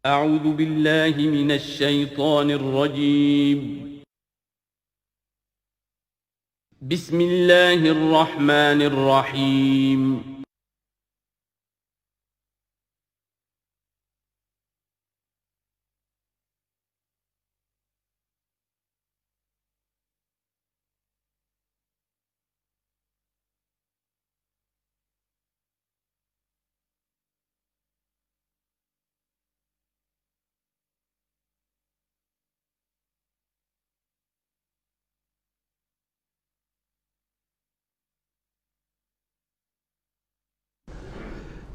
أعوذ بالله من الشيطان الرجيم. بسم الله الرحمن الرحيم.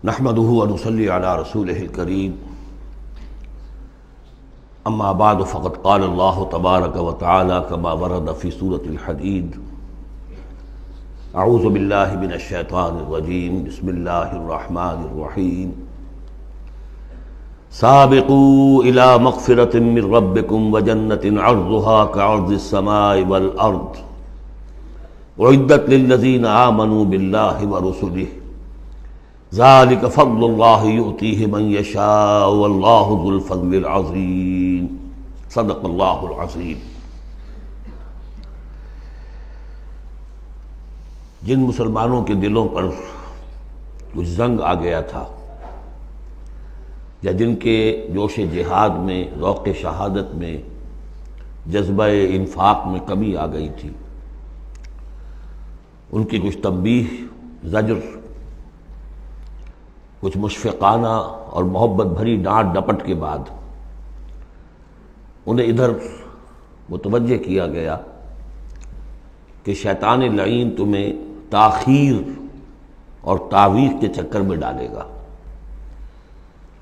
نحمده ونصلي على رسوله الكريم اما بعد فقد قال الله تبارك وتعالى كما ورد في سورة الحديد اعوذ بالله من الشيطان الرجيم بسم الله الرحمن الرحيم سابقوا الى مغفرة من ربكم وجنة عرضها كعرض السماء والارض اعدت للذين آمنوا بالله ورسله ذلك فضل الله يؤتيه من يشاء والله ذو الفضل العظيم صدق الله العظيم۔ جن مسلمانوں کے دلوں پر کچھ زنگ آ گیا تھا یا جن کے جوش جہاد میں، ذوق شہادت میں، جذبہ انفاق میں کمی آ گئی تھی، ان کی کچھ تنبیہ، زجر، کچھ مشفقانہ اور محبت بھری ڈانٹ ڈپٹ کے بعد انہیں ادھر متوجہ کیا گیا کہ شیطان لعین تمہیں تاخیر اور تعویق کے چکر میں ڈالے گا۔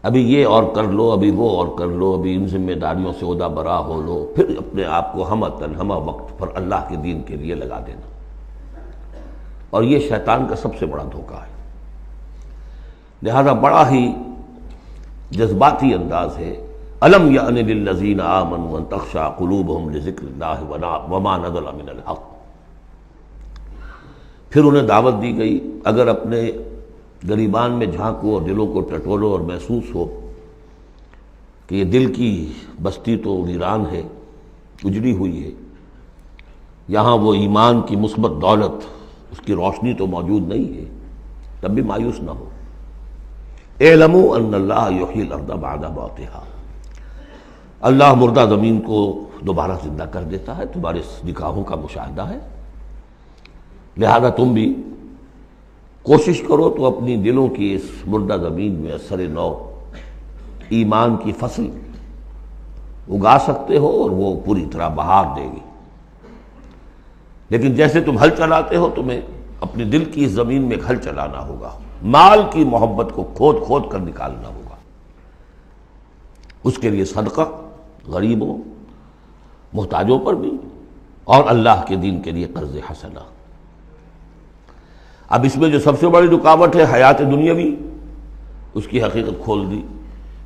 ابھی یہ اور کر لو، ابھی وہ اور کر لو، ابھی ان ذمہ داریوں سے عہدہ برا ہو لو، پھر اپنے آپ کو ہمہ وقت پر اللہ کے دین کے لیے لگا دینا۔ اور یہ شیطان کا سب سے بڑا دھوکہ ہے۔ لہذا بڑا ہی جذباتی انداز ہے، الم یأن للذین آمنوا ان تخشع قلوبہم لذکر اللہ وما نزل من الحق۔ پھر انہیں دعوت دی گئی، اگر اپنے گریبان میں جھانکو اور دلوں کو ٹٹولو اور محسوس ہو کہ یہ دل کی بستی تو ویران ہے، اجڑی ہوئی ہے، یہاں وہ ایمان کی مثبت دولت، اس کی روشنی تو موجود نہیں ہے، تب بھی مایوس نہ ہو۔ اعلموا ان اللہ یحیی الارض بعد موتہا، اللہ مردہ زمین کو دوبارہ زندہ کر دیتا ہے، تمہارے نگاہوں کا مشاہدہ ہے۔ لہذا تم بھی کوشش کرو تو اپنی دلوں کی اس مردہ زمین میں اثر نو ایمان کی فصل اگا سکتے ہو اور وہ پوری طرح بہار دے گی۔ لیکن جیسے تم ہل چلاتے ہو، تمہیں اپنے دل کی اس زمین میں ایک ہل چلانا ہوگا، مال کی محبت کو کھود کھود کر نکالنا ہوگا۔ اس کے لیے صدقہ غریبوں، محتاجوں پر بھی، اور اللہ کے دین کے لیے قرض حسنہ۔ اب اس میں جو سب سے بڑی رکاوٹ ہے حیات دنیاوی، اس کی حقیقت کھول دی۔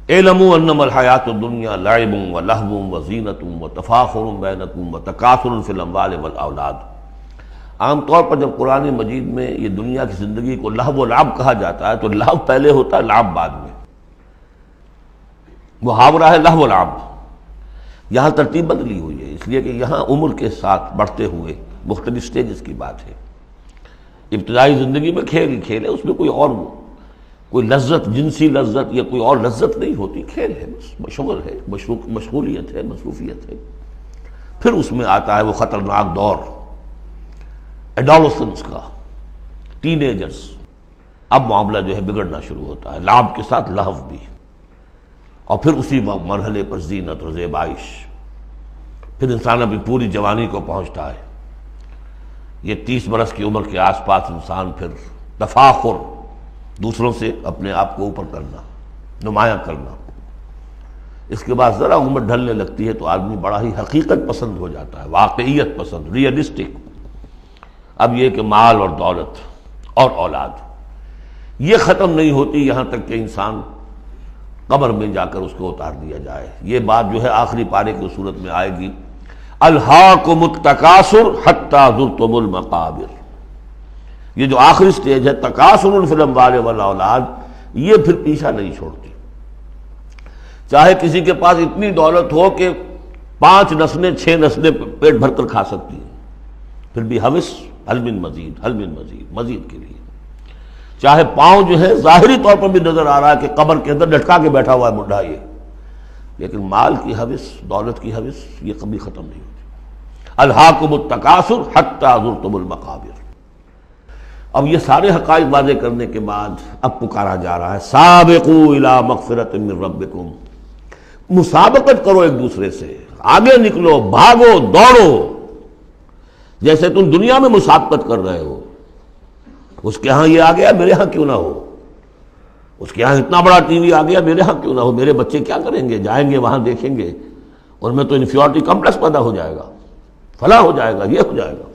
اعلموا انما الحیات الدنیا لعب ولہو وزینۃ وتفاخر بینکم وتکاثر فی الاموال والاولاد۔ عام طور پر جب قرآن مجید میں یہ دنیا کی زندگی کو لہو و لعب کہا جاتا ہے تو لہو پہلے ہوتا ہے، لعب بعد میں۔ محاورہ ہے لہو و لعب۔ یہاں ترتیب بدلی ہوئی ہے، اس لیے کہ یہاں عمر کے ساتھ بڑھتے ہوئے مختلف سٹیجز کی بات ہے۔ ابتدائی زندگی میں کھیل ہی کھیل ہے، اس میں کوئی لذت، جنسی لذت یا کوئی اور لذت نہیں ہوتی، کھیل ہے، بس شغل ہے، مشغولیت ہے، مصروفیت ہے۔ پھر اس میں آتا ہے وہ خطرناک دور ایڈولسنس کا، ٹین ایجرز۔ اب معاملہ جو ہے بگڑنا شروع ہوتا ہے، لعب کے ساتھ لہو بھی، اور پھر اسی مرحلے پر زینت اور زیبائش۔ پھر انسان اپنی پوری جوانی کو پہنچتا ہے، یہ 30 برس کی عمر کے آس پاس انسان پھر تفاخر، دوسروں سے اپنے آپ کو اوپر کرنا، نمایاں کرنا۔ اس کے بعد ذرا عمر ڈھلنے لگتی ہے تو آدمی بڑا ہی حقیقت پسند ہو جاتا ہے، واقعیت پسند، ریئلسٹک۔ اب یہ کہ مال اور دولت اور اولاد یہ ختم نہیں ہوتی یہاں تک کہ انسان قبر میں جا کر اس کو اتار دیا جائے۔ یہ بات جو ہے آخری پارے کی صورت میں آئے گی، الہاکم التکاثر حتی زرتم المقابر۔ یہ جو آخری سٹیج ہے تکاثر فی الاموال والاولاد، یہ پھر پیچھا نہیں چھوڑتی۔ چاہے کسی کے پاس اتنی دولت ہو کہ 5 نسلیں 6 نسلیں پیٹ بھر کر کھا سکتی ہیں، پھر بھی حوث حل من مزید، حل من مزید، مزید کے لیے۔ چاہے پاؤں جو ہے ظاہری طور پر بھی نظر آ رہا ہے کہ قبر کے اندر لٹکا کے بیٹھا ہوا ہے بڈھا یہ، لیکن مال کی حوث، دولت کی حوث یہ کبھی ختم نہیں ہوتی۔ الہاکم التکاثر حتی زرتم المقابر۔ اب یہ سارے حقائق واضح کرنے کے بعد اب پکارا جا رہا ہے سابقوا الی مغفرۃ من ربکم، مسابقت کرو ایک دوسرے سے، آگے نکلو، بھاگو، دوڑو، جیسے تم دنیا میں مسابقت کر رہے ہو۔ اس کے ہاں یہ آ گیا، میرے ہاں کیوں نہ ہو؟ اس کے ہاں اتنا بڑا ٹی وی آ گیا، میرے ہاں کیوں نہ ہو؟ میرے بچے کیا کریں گے؟ جائیں گے وہاں دیکھیں گے، اور میں تو انفیورٹی کمپلیکس پیدا ہو جائے گا، فلاں ہو جائے گا، یہ ہو جائے گا۔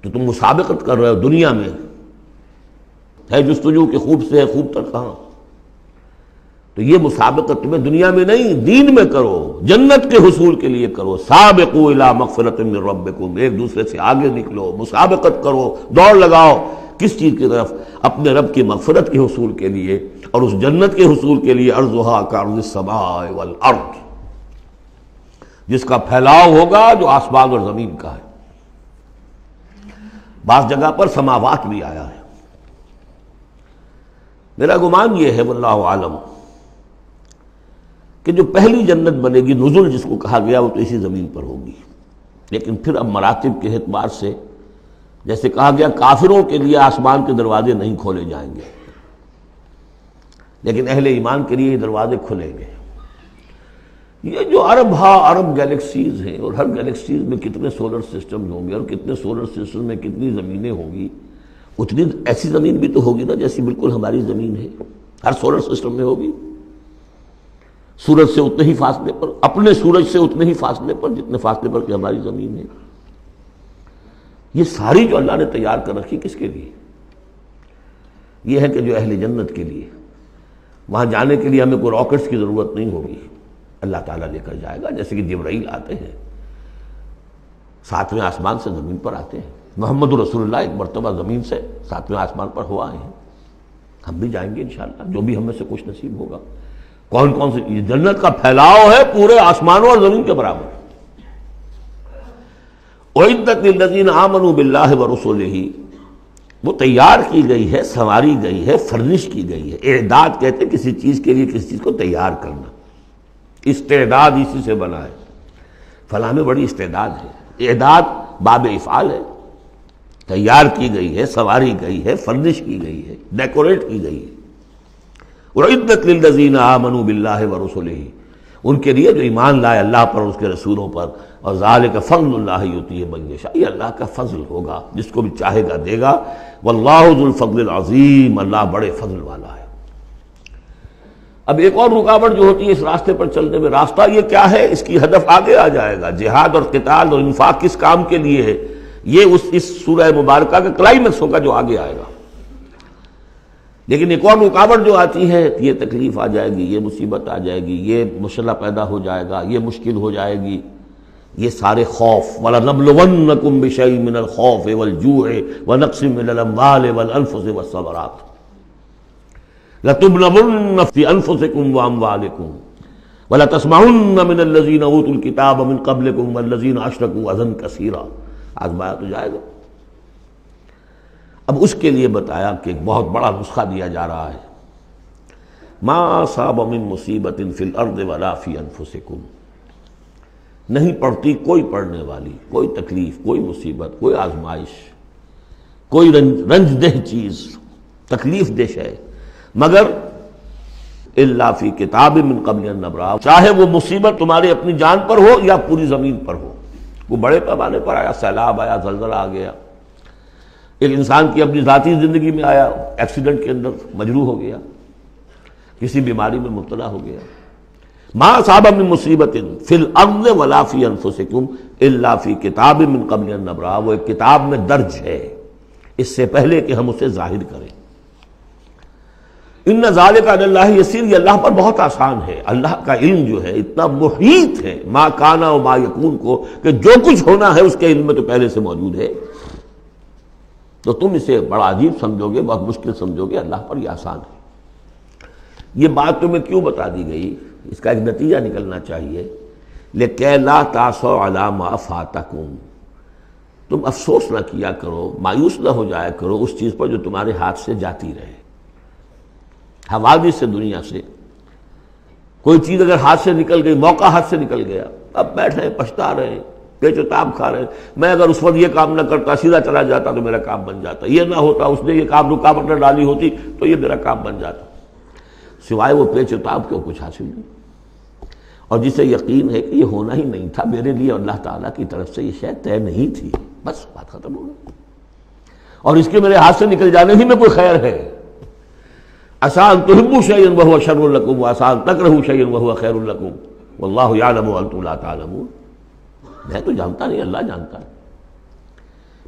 تو تم مسابقت کر رہے ہو دنیا میں، ہے جستجو کہ خوب سے ہے خوب تر کہاں؟ تو یہ مسابقت تمہیں دنیا میں نہیں، دین میں کرو، جنت کے حصول کے لیے کرو۔ سابقوا الی مغفرۃ من ربکم، ایک دوسرے سے آگے نکلو، مسابقت کرو، دوڑ لگاؤ، کس چیز کی طرف؟ اپنے رب کی مغفرت کے حصول کے لیے اور اس جنت کے حصول کے لیے۔ ارضھا کعرض السماء والارض، جس کا پھیلاؤ ہوگا جو آسمان اور زمین کا ہے۔ بعض جگہ پر سماوات بھی آیا ہے۔ میرا گمان یہ ہے واللہ عالم کہ جو پہلی جنت بنے گی، نزل جس کو کہا گیا، وہ تو اسی زمین پر ہوگی، لیکن پھر اب مراتب کے اعتبار سے جیسے کہا گیا کافروں کے لیے آسمان کے دروازے نہیں کھولے جائیں گے، لیکن اہل ایمان کے لیے یہ دروازے کھلیں گے۔ یہ جو ارب گیلیکسیز ہیں، اور ہر گیلیکسیز میں کتنے سولر سسٹم ہوں گے، اور کتنے سولر سسٹم میں کتنی زمینیں ہوں گی، اتنی ایسی زمین بھی تو ہوگی نا جیسی بالکل ہماری زمین ہے، ہر سولر سسٹم میں ہوگی۔ سورج سے اتنے ہی فاصلے پر، اپنے سورج سے اتنے ہی فاصلے پر جتنے فاصلے پر کہ ہماری زمین ہے۔ یہ ساری جو اللہ نے تیار کر رکھی کس کے لیے؟ یہ ہے کہ جو اہل جنت کے لیے، وہاں جانے کے لیے ہمیں کوئی راکٹس کی ضرورت نہیں ہوگی، اللہ تعالیٰ لے کر جائے گا، جیسے کہ جبرائیل آتے ہیں 7ویں آسمان سے زمین پر آتے ہیں۔ محمد رسول اللہ ایک مرتبہ زمین سے 7ویں آسمان پر ہو آئے ہیں، ہم بھی جائیں گے انشاءاللہ، جو بھی ہم میں سے کچھ نصیب ہوگا۔ کون کون سے؟ یہ جنت کا پھیلاؤ ہے پورے آسمانوں اور زمین کے برابر۔ اعدت للذین آمنوا باللہ ورسلہ، وہ تیار کی گئی ہے، سنواری گئی ہے، فرنش کی گئی ہے۔ اعداد کہتے ہیں کسی چیز کے لیے کسی چیز کو تیار کرنا، استعداد اسی سے بنا ہے۔ فلاں میں بڑی استعداد ہے، اعداد باب افعال ہے، تیار کی گئی ہے، سنواری گئی ہے، فرنش کی گئی ہے، ڈیکوریٹ کی گئی ہے۔ وَعِدَّتْ لِلَّذِينَ آمَنُوا بِاللَّهِ وَرُسُلِهِ، ان کے لیے جو ایمان لائے اللہ پر اور اس کے رسولوں پر۔ اور ذَلِكَ فَضْلُ اللَّهِ يُؤْتِيهِ مَن يَشَاءُ، یہ اللہ کا فضل ہوگا، جس کو بھی چاہے گا دے گا۔ وَاللَّهُ ذُو الْفَضْلِ الْعَظِيمِ، اللہ بڑے فضل والا ہے۔ اب ایک اور رکاوٹ جو ہوتی ہے اس راستے پر چلنے میں، راستہ یہ کیا ہے؟ اس کی ہدف آگے آ جائے گا، جہاد اور قتال اور انفاق کس کام کے لیے ہے، یہ اس سورہ مبارکہ کا کلائمیکس ہوگا جو آگے آئے گا۔ لیکن ایک اور رکاوٹ جو آتی ہے، یہ تکلیف آ جائے گی، یہ مصیبت آ جائے گی، یہ مسئلہ پیدا ہو جائے گا، یہ مشکل ہو جائے گی، یہ سارے خوف۔ وَلَنَبْلُوَنَّكُمْ بِشَيْءٍ مِّنَ الْخَوْفِ وَالْجُوعِ وَنَقْصٍ مِّنَ الْأَمْوَالِ وَالْأَنفُسِ وَالثَّمَرَاتِ لَتُبْلَوُنَّ فِي أَنفُسِكُمْ وَأَمْوَالِكُمْ وَلَتَسْمَعُنَّ مِنَ الَّذِينَ أُوتُوا الْكِتَابَ مِن قَبْلِكُمْ وَالَّذِينَ أَشْرَكُوا أَذًى كَثِيرًا، آزمایا تو جائے گا۔ اب اس کے لیے بتایا کہ ایک بہت بڑا نسخہ دیا جا رہا ہے، ما اصاب من مصیبت فی الارض ولا فی انفسکم، نہیں پڑتی کوئی پڑنے والی کوئی تکلیف، کوئی مصیبت، کوئی آزمائش، کوئی رنج دہ چیز، تکلیف دہ ہے، مگر الا فی کتاب من قبل ان نبرأ، چاہے وہ مصیبت تمہاری اپنی جان پر ہو یا پوری زمین پر ہو، وہ بڑے پیمانے پر آیا، سیلاب آیا، زلزلہ آ گیا، ایک انسان کی اپنی ذاتی زندگی میں آیا، ایکسیڈنٹ کے اندر مجروح ہو گیا، کسی بیماری میں مبتلا ہو گیا۔ ما اصاب من مصیبت فی الارض ولا فی انفسکم الا فی کتاب من قبل ان نبرأ، وہ ایک کتاب میں درج ہے اس سے پہلے کہ ہم اسے ظاہر کریں۔ ان ذالک علی اللہ یسیر، یہ اللہ پر بہت آسان ہے، اللہ کا علم جو ہے اتنا محیط ہے ما کانا و ما یکون کو، کہ جو کچھ ہونا ہے اس کے علم میں تو پہلے سے موجود ہے۔ تو تم اسے بڑا عجیب سمجھو گے، بہت مشکل سمجھو گے، اللہ پر یہ آسان ہے۔ یہ بات تمہیں کیوں بتا دی گئی؟ اس کا ایک نتیجہ نکلنا چاہیے، لِكَيْ لَا تَأْسَوْا عَلَىٰ مَا فَاتَكُمْ، تم افسوس نہ کیا کرو، مایوس نہ ہو جایا کرو اس چیز پر جو تمہارے ہاتھ سے جاتی رہے۔ حوادث سے، دنیا سے کوئی چیز اگر ہاتھ سے نکل گئی، موقع ہاتھ سے نکل گیا، اب بیٹھے ہیں پچھتا رہے ہیں، پیچ و تاب کھا رہے ہیں، میں اگر اس وقت یہ کام نہ کرتا، سیدھا چلا جاتا تو میرا کام بن جاتا، یہ نہ ہوتا، اس نے یہ کام رکاوٹ نہ ڈالی ہوتی تو یہ میرا کام بن جاتا، سوائے وہ پیچ و تاب کے کچھ حاصل نہیں۔ اور جسے یقین ہے کہ یہ ہونا ہی نہیں تھا میرے لیے، اللہ تعالیٰ کی طرف سے یہ شے طے نہیں تھی، بس بات ختم ہو گئی، اور اس کے میرے ہاتھ سے نکل جانے ہی میں کوئی خیر ہے۔ عسیٰ ان تحبوا شیئا وہو شر لکم وعسیٰ ان تکرہوا شیئا وہو خیر لکم واللہ یعلم وانتم لا تعلمون۔ میں تو جانتا نہیں، اللہ جانتا ہے۔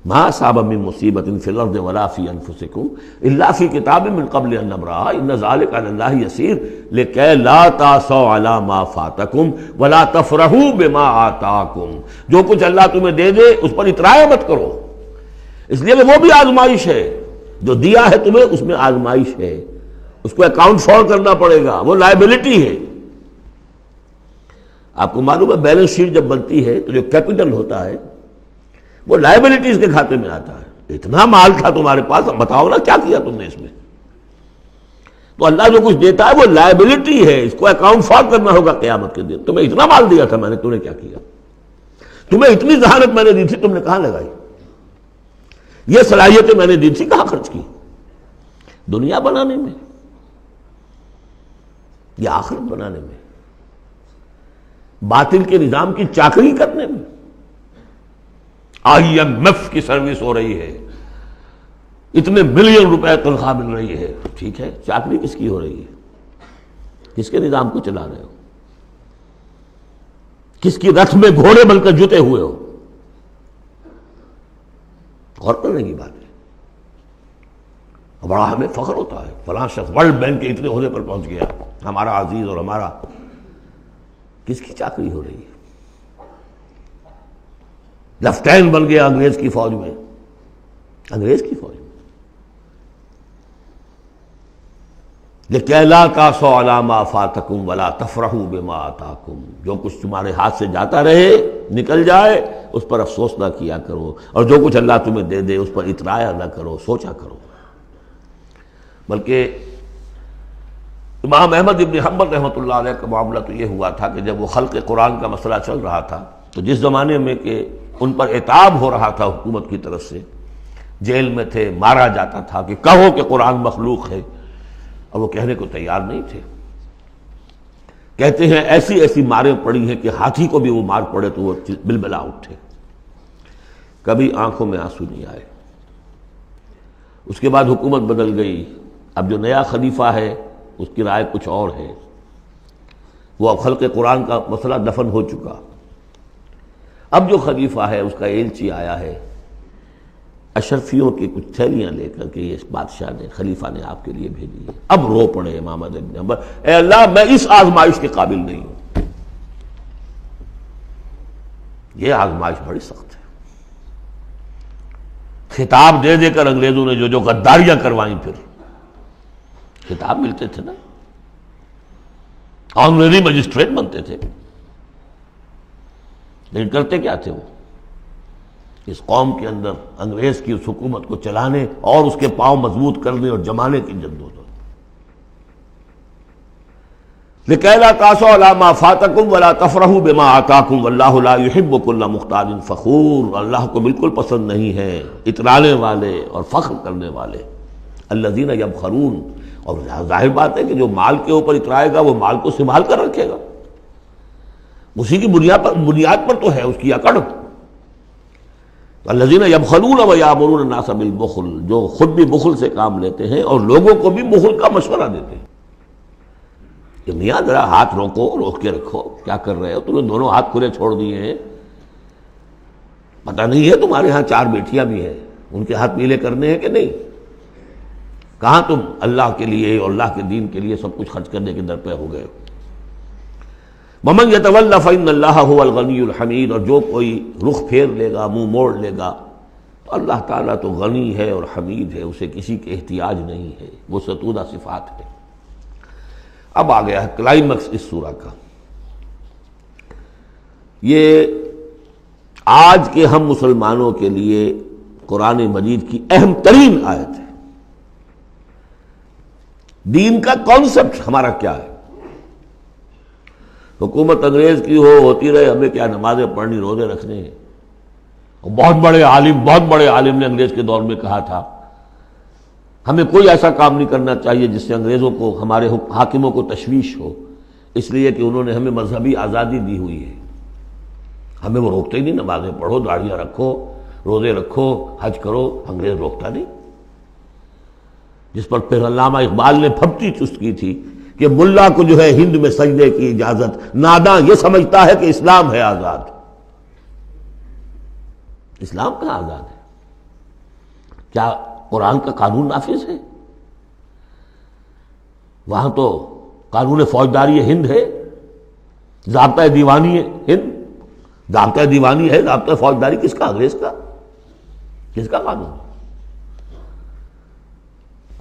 ما اصاب من مصیبۃ فی الارض ولا فی انفسکم الا فی کتاب من قبل ان نبرأہا ان ذلک علی اللہ یسیر لکی لا تأسوا علی ما فاتکم ولا تفرحوا بما آتاکم۔ جو کچھ اللہ تمہیں دے دے اس پر اترایا مت کرو، اس لیے کہ وہ بھی آزمائش ہے، جو دیا ہے تمہیں اس میں آزمائش ہے، اس کو اکاؤنٹ فار کرنا پڑے گا، وہ لائبلٹی ہے۔ آپ کو معلوم ہے بیلنس شیٹ جب بنتی ہے تو جو کیپٹل ہوتا ہے وہ لائبلٹیز کے کھاتے میں آتا ہے۔ اتنا مال تھا تمہارے پاس، اب بتاؤ نا کیا کیا تم نے اس میں؟ تو اللہ جو کچھ دیتا ہے وہ لائبلٹی ہے، اس کو اکاؤنٹ فار کرنا ہوگا قیامت کے دن۔ تمہیں اتنا مال دیا تھا میں نے، تم نے کیا کیا؟ تمہیں اتنی ذہانت میں نے دی تھی، تم نے کہاں لگائی؟ یہ صلاحیتیں میں نے دی تھی، کہاں خرچ کی؟ دنیا بنانے میں یا آخرت بنانے میں؟ باطل کے نظام کی چاکری کرنے میں؟ IMF کی سروس ہو رہی ہے، اتنے ملین روپے تنخواہ مل رہی ہے، ٹھیک ہے، چاکری کس کی ہو رہی ہے؟ کس کے نظام کو چلا رہے ہو؟ کس کی رتھ میں گھوڑے بن کر جتے ہوئے ہو؟ غور کرنے کی بات ہے۔ بڑا ہمیں فخر ہوتا ہے فلاں شخص ورلڈ بینک کے اتنے عہدے پر پہنچ گیا، ہمارا عزیز اور ہمارا۔ کس کی چاکری ہو رہی ہے؟ لیفٹیننٹ بن گیا انگریز کی فوج میں، انگریز کی فوج میں۔ لِكَيْ لَا تَأْسَوْا عَلَىٰ مَا فَاتَكُمْ وَلَا تَفْرَحُوا بِمَا آتَاكُمْ، جو کچھ تمہارے ہاتھ سے جاتا رہے، نکل جائے، اس پر افسوس نہ کیا کرو، اور جو کچھ اللہ تمہیں دے دے اس پر اترایا نہ کرو، سوچا کرو۔ بلکہ امام احمد ابن حنبل رحمۃ اللہ علیہ کا معاملہ تو یہ ہوا تھا کہ جب وہ خلق قرآن کا مسئلہ چل رہا تھا تو جس زمانے میں کہ ان پر عتاب ہو رہا تھا حکومت کی طرف سے، جیل میں تھے، مارا جاتا تھا کہ کہو کہ قرآن مخلوق ہے، اور وہ کہنے کو تیار نہیں تھے۔ کہتے ہیں ایسی ایسی ماریں پڑی ہیں کہ ہاتھی کو بھی وہ مار پڑے تو وہ بلبلا اٹھے، کبھی آنکھوں میں آنسو نہیں آئے۔ اس کے بعد حکومت بدل گئی، اب جو نیا خلیفہ ہے اس کی رائے کچھ اور ہے، وہ اب خلق قرآن کا مسئلہ دفن ہو چکا۔ اب جو خلیفہ ہے اس کا ایلچی آیا ہے اشرفیوں کی کچھ تھیلیاں لے کر کے، یہ بادشاہ نے، خلیفہ نے آپ کے لیے بھیجی ہے۔ اب رو پڑے امام احمد بن حنبل، اے اللہ میں اس آزمائش کے قابل نہیں ہوں۔ یہ آزمائش بڑی سخت ہے۔ خطاب دے دے کر انگریزوں نے جو غداریاں کروائیں، پھر خطاب ملتے تھے نا، آنریری مجسٹریٹ بنتے تھے، لیکن کرتے کیا تھے وہ؟ اس قوم کے اندر انگریز کی اس حکومت کو چلانے اور اس کے پاؤں مضبوط کرنے اور جمانے کی جدوجہد۔ لِكَيْ لَا تَأْسَوْا عَلَىٰ مَا فَاتَكُمْ وَلَا تَفْرَحُوا بِمَا آتَاكُمْ وَاللَّهُ لَا يُحِبُّ كُلَّ مُخْتَالٍ فَخُورٍ، اللہ کو بالکل پسند نہیں ہے اترانے والے اور فخر کرنے والے۔ الَّذِينَ يَبْخَلُونَ، اور ظاہر بات ہے کہ جو مال کے اوپر اترائے گا وہ مال کو سنبھال کر رکھے گا، اسی کی بنیاد پر تو ہے اس کی اکڑ۔ الذین یبخلون ویامرون الناس بالبخل، جو خود بھی بخل سے کام لیتے ہیں اور لوگوں کو بھی بخل کا مشورہ دیتے ہیں کہ میاں ذرا ہاتھ روک کے رکھو، کیا کر رہے ہو؟ تم نے دونوں ہاتھ کھلے چھوڑ دیے ہیں، پتہ نہیں ہے تمہارے ہاں 4 بیٹیاں بھی ہیں، ان کے ہاتھ پیلے کرنے ہیں کہ نہیں؟ کہاں تم اللہ کے لیے اور اللہ کے دین کے لیے سب کچھ خرچ کرنے کے در پہ ہو گئے ہو؟ وَمَنْ يَتَوَلَّ فَإِنَّ اللَّهَ هُوَ الْغَنِيُّ الْحَمِيدُ، اور جو کوئی رخ پھیر لے گا، منہ موڑ لے گا، تو اللہ تعالیٰ تو غنی ہے اور حمید ہے، اسے کسی کے احتیاج نہیں ہے، وہ ستودہ صفات ہے۔ اب آ گیا ہے کلائمیکس اس سورہ کا. یہ آج کے ہم مسلمانوں کے لیے قرآن مجید کی اہم ترین آیت ہے. دین کا کانسیپٹ ہمارا کیا ہے؟ حکومت انگریز کی ہوتی رہے، ہمیں کیا نمازیں پڑھنی، روزے رکھنے ہیں. بہت بڑے عالم نے انگریز کے دور میں کہا تھا ہمیں کوئی ایسا کام نہیں کرنا چاہیے جس سے انگریزوں کو، ہمارے حاکموں کو تشویش ہو، اس لیے کہ انہوں نے ہمیں مذہبی آزادی دی ہوئی ہے. ہمیں وہ روکتے ہی نہیں، نمازیں پڑھو، داڑھیاں رکھو، روزے رکھو، حج کرو، انگریز روکتا نہیں. جس پر پھر علامہ اقبال نے پھپتی چست کی تھی کہ ملا کو جو ہے ہند میں سجدے کی اجازت، ناداں یہ سمجھتا ہے کہ اسلام ہے آزاد. اسلام کہاں آزاد ہے؟ کیا قرآن کا قانون نافذ ہے؟ وہاں تو قانون فوجداری ہند ہے، ضابطہ دیوانی ہے ہند، ضابطہ دیوانی ہے، ضابطہ فوجداری کس کا؟ انگریز کا. کس کا قانون؟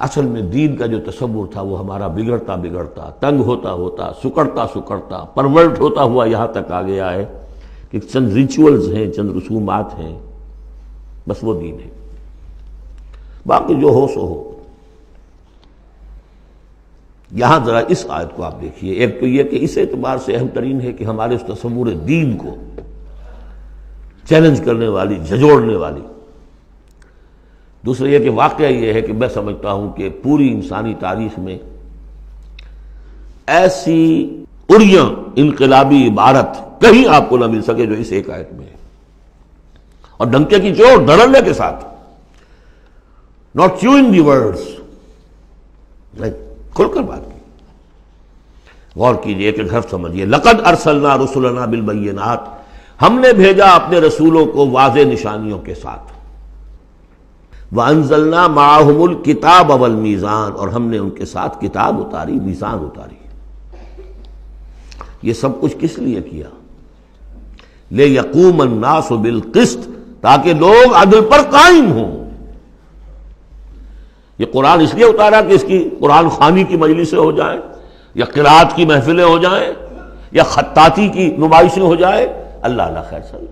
اصل میں دین کا جو تصور تھا وہ ہمارا بگڑتا بگڑتا، تنگ ہوتا ہوتا، سکڑتا پرورٹ ہوتا ہوا یہاں تک آ گیا ہے کہ چند ریچولز ہیں، چند رسومات ہیں، بس وہ دین ہے. باقی جو ہو سو ہو. یہاں ذرا اس آیت کو آپ دیکھیے. ایک تو یہ کہ اس اعتبار سے اہم ترین ہے کہ ہمارے اس تصور دین کو چیلنج کرنے والی، جھنجھوڑنے والی. دوسرا یہ کہ واقعہ یہ ہے کہ میں سمجھتا ہوں کہ پوری انسانی تاریخ میں ایسی اریاں انقلابی عبارت کہیں آپ کو نہ مل سکے جو اس ایک آیت میں ہے. اور ڈنکے کی چوٹ دھڑلے کے ساتھ، not chewing the words. کھل کر بات کی. غور کیجئے کہ گھر سمجھیے. لقد ارسلنا رسلنا بالبینات، ہم نے بھیجا اپنے رسولوں کو واضح نشانیوں کے ساتھ. وانزلنا معہم الکتاب والمیزان، اور ہم نے ان کے ساتھ کتاب اتاری، میزان اتاری. یہ سب کچھ کس لیے کیا؟ لیقوم الناس بالقسط، تاکہ لوگ عدل پر قائم ہوں. یہ قرآن اس لیے اتارا کہ اس کی قرآن خوانی کی مجلسیں ہو جائیں، یا قرات کی محفلیں ہو جائیں، یا خطاطی کی نمائشیں ہو جائیں. اللہ اللہ خیر صلی.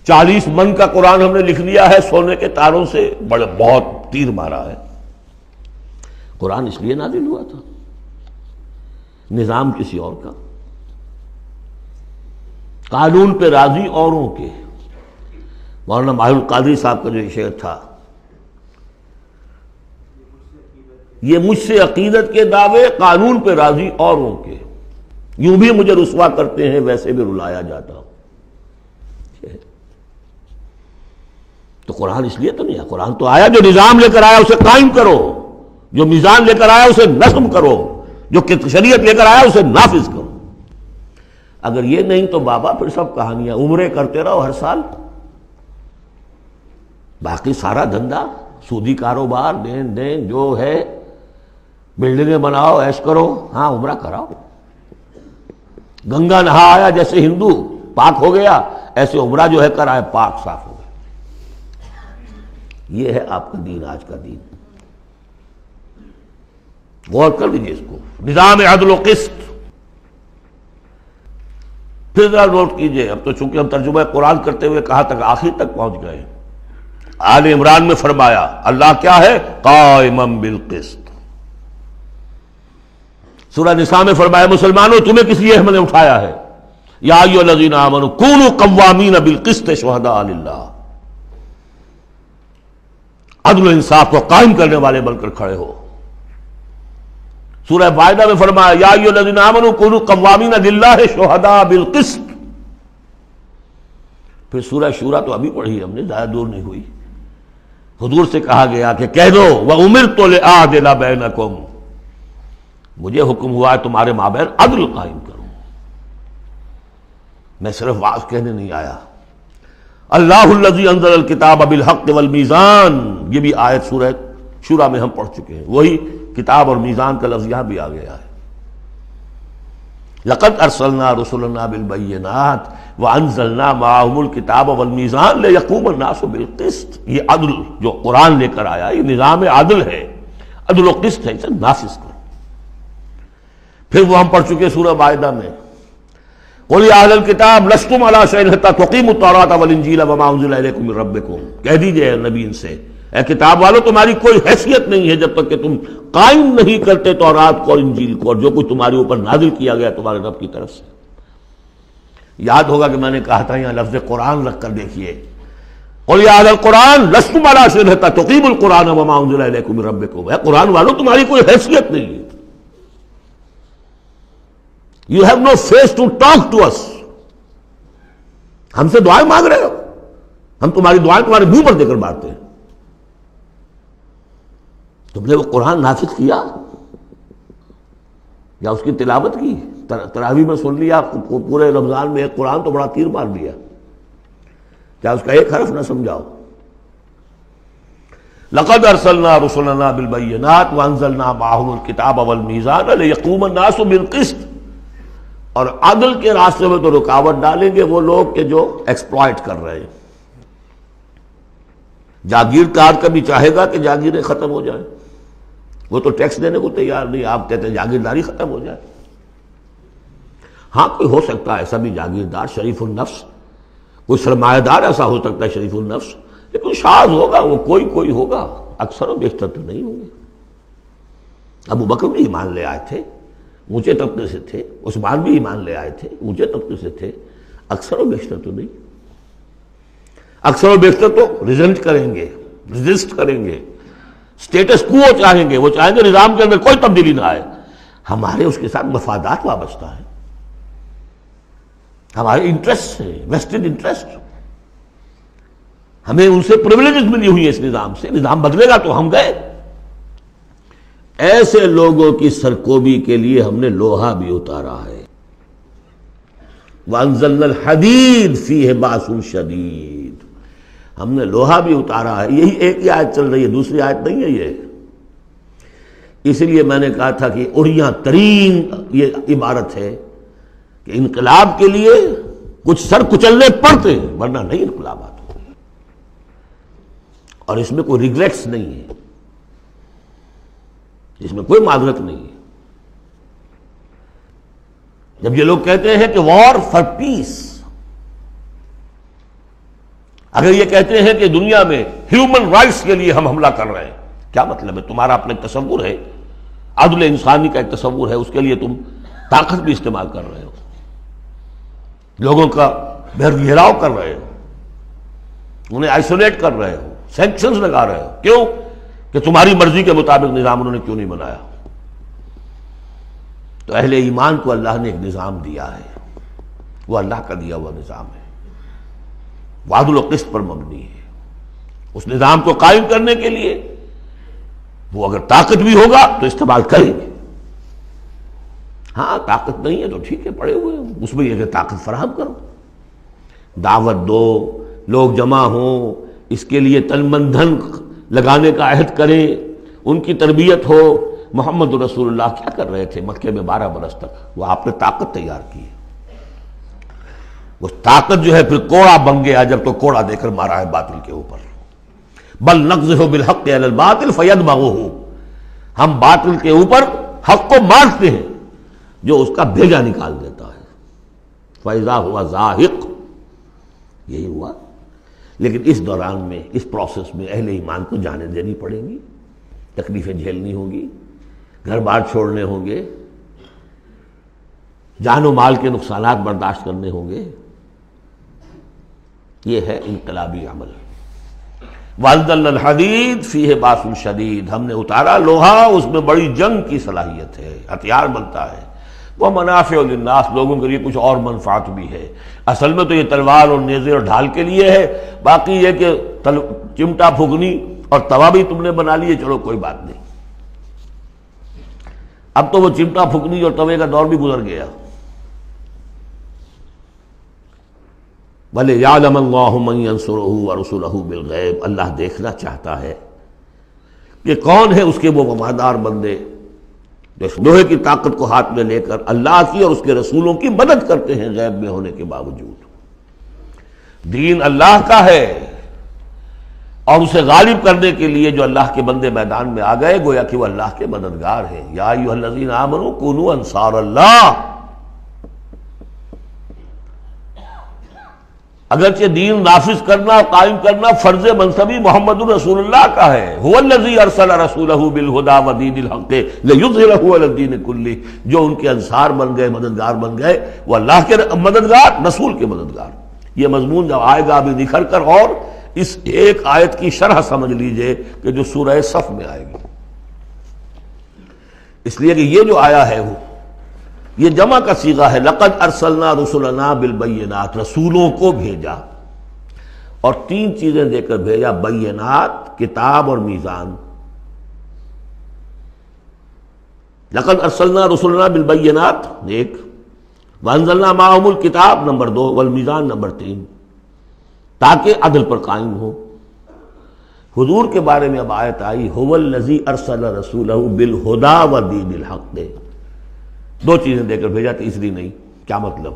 40 من کا قرآن ہم نے لکھ لیا ہے سونے کے تاروں سے، بہت تیر مارا ہے. قرآن اس لیے نازل ہوا تھا، نظام کسی اور کا، قانون پہ راضی اوروں کے. مولانا ماہر القادری صاحب کا جو شعر تھا، یہ مجھ سے عقیدت کے دعوے، قانون پہ راضی اوروں کے، یوں بھی مجھے رسوا کرتے ہیں ویسے بھی رلایا جاتا ہوں. تو قرآن اس لیے تو نہیں ہے. قرآن تو آیا، جو نظام لے کر آیا اسے قائم کرو، جو میزان لے کر آیا اسے نظم کرو، جو شریعت لے کر آیا اسے نافذ کرو. اگر یہ نہیں تو بابا پھر سب کہانیاں، عمرے کرتے رہو ہر سال، باقی سارا دھندا سودی کاروبار، دین جو ہے، بلڈنگیں بناؤ، عیش کرو، ہاں عمرہ کراؤ. گنگا نہا آیا جیسے ہندو پاک ہو گیا، ایسے عمرہ جو ہے کر آئے پاک صاف ہو گیا. یہ ہے آپ کا دین، آج کا دین. غور کر لیجیے اس کو. نظام عدل و قسط. پھر ذرا نوٹ کیجیے، اب تو چونکہ ہم ترجمہ قرآن کرتے ہوئے کہاں تک، آخر تک پہنچ گئے. آل عمران میں فرمایا اللہ کیا ہے؟ قائما بالقسط. سورہ نساء میں فرمایا مسلمانوں تمہیں کس لیے ہم نے اٹھایا ہے؟ یا ایھا الذین آمنوا کونوا قوامین بالقسط شہداء للہ. عدل و انصاف کو قائم کرنے والے بن کر کھڑے ہو. سورہ مائدہ میں فرمایا یا ایھا الذین آمنوا کونوا قوامین للہ شہداء بالقسط. پھر سورہ شورى تو ابھی پڑھی ہم نے، زیادہ دور نہیں ہوئی. حضور سے کہا گیا کہ کہہ دو وَأُمِرْتُ لِأَعْدِلَ بَيْنَكُمْ، مجھے حکم ہوا ہے تمہارے مابین عدل قائم کروں. میں صرف واعظ کہنے نہیں آیا. اللہ الذی انزل الکتاب بالحق والمیزان، یہ بھی آیت سورہ شورى میں ہم پڑھ چکے ہیں. وہی کتاب اور میزان کا لفظ یہاں بھی آ گیا ہے. لقد ارسلنا رسلنا بالبینات وانزلنا معهم الکتاب والمیزان لیقوم الناس بالقسط. یہ عدل جو قرآن لے کر آیا، یہ نظام عدل ہے، عدل و قسط ہے، اسے نافذ کرو. پھر وہ ہم پڑھ چکے سورہ مائدہ میں، قُلْ يَا أَهْلَ الْكِتَابِ لَسْتُمْ عَلَىٰ شَيْءٍ حَتَّىٰ تُقِیمُوا التَّوْرَاةَ وَالْإِنجِیلَ وَمَا أُنزِلَ إِلَیْکُم مِّن رَّبِّکُم، کہہ دیجئے نبی ان سے، اے کتاب والو تمہاری کوئی حیثیت نہیں ہے جب تک کہ تم قائم نہیں کرتے تورات کو اور انجیل کو اور جو کچھ تمہارے اوپر نازل کیا گیا تمہارے رب کی طرف سے۔ یاد ہوگا کہ میں نے کہا تھا یہاں لفظ قرآن رکھ کر دیکھیے، قُلْ يَا أَهْلَ الْقُرْآنِ لَسْتُمْ عَلَىٰ شَيْءٍ حَتَّىٰ تُقِیمُوا الْقُرْآنَ وَمَا أُنزِلَ إِلَیْکُم مِّن رَّبِّکُم، اے قرآن والو تمہاری کوئی حیثیت نہیں ہے، You have no face to talk to us، ہم سے دعائیں مانگ رہے ہو، ہم تمہاری دعائیں تمہارے منہ پر دے کر مارتے ہیں۔ تم نے وہ قرآن نافذ کیا یا اس کی تلاوت کی؟ تراویح میں سن لیا پورے رمضان میں ایک قرآن تو بڑا تیر مار دیا، کیا اس کا ایک حرف نہ سمجھاؤ؟ لقد ارسلنا رسلنا بالبینات وانزلنا معهم الکتاب والمیزان لیقوم الناس بالقسط، اور عدل کے راستے میں تو رکاوٹ ڈالیں گے وہ لوگ کہ جو ایکسپلائٹ کر رہے ہیں۔ جاگیردار کبھی چاہے گا کہ جاگیریں ختم ہو جائیں، وہ تو ٹیکس دینے کو تیار نہیں، آپ کہتے ہیں جاگیرداری ختم ہو جائے۔ ہاں کوئی ہو سکتا ہے ایسا بھی جاگیردار شریف النفس، کوئی سرمایہ دار ایسا ہو سکتا ہے شریف النفس، لیکن شاذ ہوگا وہ، کوئی ہوگا، اکثر و بیشتر تو نہیں ہوں گے۔ ابو بکر بھی ایمان لے آئے تھے، اونچے طبقے سے تھے، عثمان بھی ایمان لے آئے تھے، اونچے طبقے سے تھے، اکثر و بیشتر تو نہیں۔ اکثر و بیشتر تو ریزنٹ کریں گے، ریزسٹ کریں گے، سٹیٹس کو چاہیں گے، وہ چاہیں گے نظام کے اندر کوئی تبدیلی نہ آئے۔ ہمارے اس کے ساتھ مفادات وابستہ ہیں، ہمارے انٹرسٹ ہیں، ویسٹڈ انٹرسٹ، ہمیں ان سے پریویلیجز ملی ہوئی ہیں اس نظام سے، نظام بدلے گا تو ہم گئے۔ ایسے لوگوں کی سرکوبی کے لیے ہم نے لوہا بھی اتارا ہے۔ وَأَنزَلْنَا الْحَدِيدَ فِيهِ بَأْسٌ شَدِيدٌ، ہم نے لوہا بھی اتارا ہے۔ یہی ایک ہی آیت چل رہی ہے، دوسری آیت نہیں ہے یہ۔ اس لیے میں نے کہا تھا کہ اڑیاں ترین یہ عبارت ہے کہ انقلاب کے لیے کچھ سر کچلنے پڑتے ہیں، ورنہ نہیں انقلابات، اور اس میں کوئی ریگریٹس نہیں ہے، اس میں کوئی معذرت نہیں ہے۔ جب یہ لوگ کہتے ہیں کہ وار فار پیس، اگر یہ کہتے ہیں کہ دنیا میں ہیومن رائٹس کے لیے ہم حملہ کر رہے ہیں، کیا مطلب ہے؟ تمہارا اپنا ایک تصور ہے، عدل انسانی کا ایک تصور ہے، اس کے لیے تم طاقت بھی استعمال کر رہے ہو، لوگوں کا گھیراؤ کر رہے ہو، انہیں آئسولیٹ کر رہے ہو، سینکشنز لگا رہے ہو، کیوں؟ کہ تمہاری مرضی کے مطابق نظام انہوں نے کیوں نہیں بنایا؟ تو اہل ایمان کو اللہ نے ایک نظام دیا ہے، وہ اللہ کا دیا ہوا نظام ہے، وعدل و قسط پر مبنی ہے۔ اس نظام کو قائم کرنے کے لیے وہ اگر طاقت بھی ہوگا تو استعمال کریں گے۔ ہاں طاقت نہیں ہے تو ٹھیک ہے، پڑے ہوئے ہیں، اس میں یہ کہ طاقت فراہم کرو، دعوت دو، لوگ جمع ہوں، اس کے لیے تن من دھن لگانے کا عہد کریں، ان کی تربیت ہو۔ محمد رسول اللہ کیا کر رہے تھے مکے میں 12 برس تک؟ وہ آپ نے طاقت تیار کی ہے، وہ طاقت جو ہے پھر کوڑا بن گیا جب تو کوڑا دے کر مارا ہے باطل کے اوپر۔ بل نقذف بالحق علی الباطل فیدمغہ، ہم باطل کے اوپر حق کو مارتے ہیں جو اس کا بھیجا نکال دیتا ہے۔ فاذا ہوا زاہق، یہی ہوا۔ لیکن اس دوران میں، اس پروسیس میں اہل ایمان کو جانیں دینی پڑیں گی، تکلیفیں جھیلنی ہوں گی، گھر بار چھوڑنے ہوں گے، جان و مال کے نقصانات برداشت کرنے ہوں گے۔ یہ ہے انقلابی عمل۔ وَأَنزَلْنَا الْحَدِيدَ فِيهِ بَأْسٌ شَدِيدٌ، ہم نے اتارا لوہا، اس میں بڑی جنگ کی صلاحیت ہے، ہتھیار بنتا ہے۔ وہ منافع للناس، لوگوں کے لیے کچھ اور منفعت بھی ہے۔ اصل میں تو یہ تلوار اور نیزے اور ڈھال کے لیے ہے، باقی یہ کہ چمٹا پھگنی اور توا بھی تم نے بنا لیے، چلو کوئی بات نہیں۔ اب تو وہ چمٹا پھگنی اور توے کا دور بھی گزر گیا۔ وَلِيَعْلَمَ اللَّهُ مَن يَنصُرُهُ وَرُسُلَهُ بِالْغَيْبِ، اللہ دیکھنا چاہتا ہے کہ کون ہے اس کے وہ وفادار بندے جو لوہے کی طاقت کو ہاتھ میں لے کر اللہ کی اور اس کے رسولوں کی مدد کرتے ہیں غیب میں ہونے کے باوجود۔ دین اللہ کا ہے، اور اسے غالب کرنے کے لیے جو اللہ کے بندے میدان میں آ گئے گویا کہ وہ اللہ کے مددگار ہیں۔ یا ایھا الذین آمنوا کونوا انصار اللہ۔ اگرچہ دین نافذ کرنا قائم کرنا فرض منصبی محمد رسول اللہ کا ہے، هو الذی ارسل رسولہ بالہدی ودین الحق لیظہرہ علی الدین کلہ، جو ان کے انصار بن گئے، مددگار بن گئے، وہ اللہ کے مددگار، رسول کے مددگار۔ یہ مضمون جب آئے گا ابھی نکھر کر، اور اس ایک آیت کی شرح سمجھ لیجئے کہ جو سورہ صف میں آئے گی، اس لیے کہ یہ جو آیا ہے وہ یہ جمع کا صیغہ ہے، لقد ارسلنا رسلنا بالبینات، رسولوں کو بھیجا، اور تین چیزیں دے کر بھیجا، بینات، کتاب اور میزان۔ لقد ارسلنا رسلنا بالبینات ایک، وانزلنا معهم الکتاب نمبر 2، والمیزان نمبر 3، تاکہ عدل پر قائم ہو۔ حضور کے بارے میں اب آیت آئی، هو الذی ارسل رسولہ بالہدی ودین الحق، دو چیزیں دے کر بھیجا، تیسری نہیں۔ کیا مطلب؟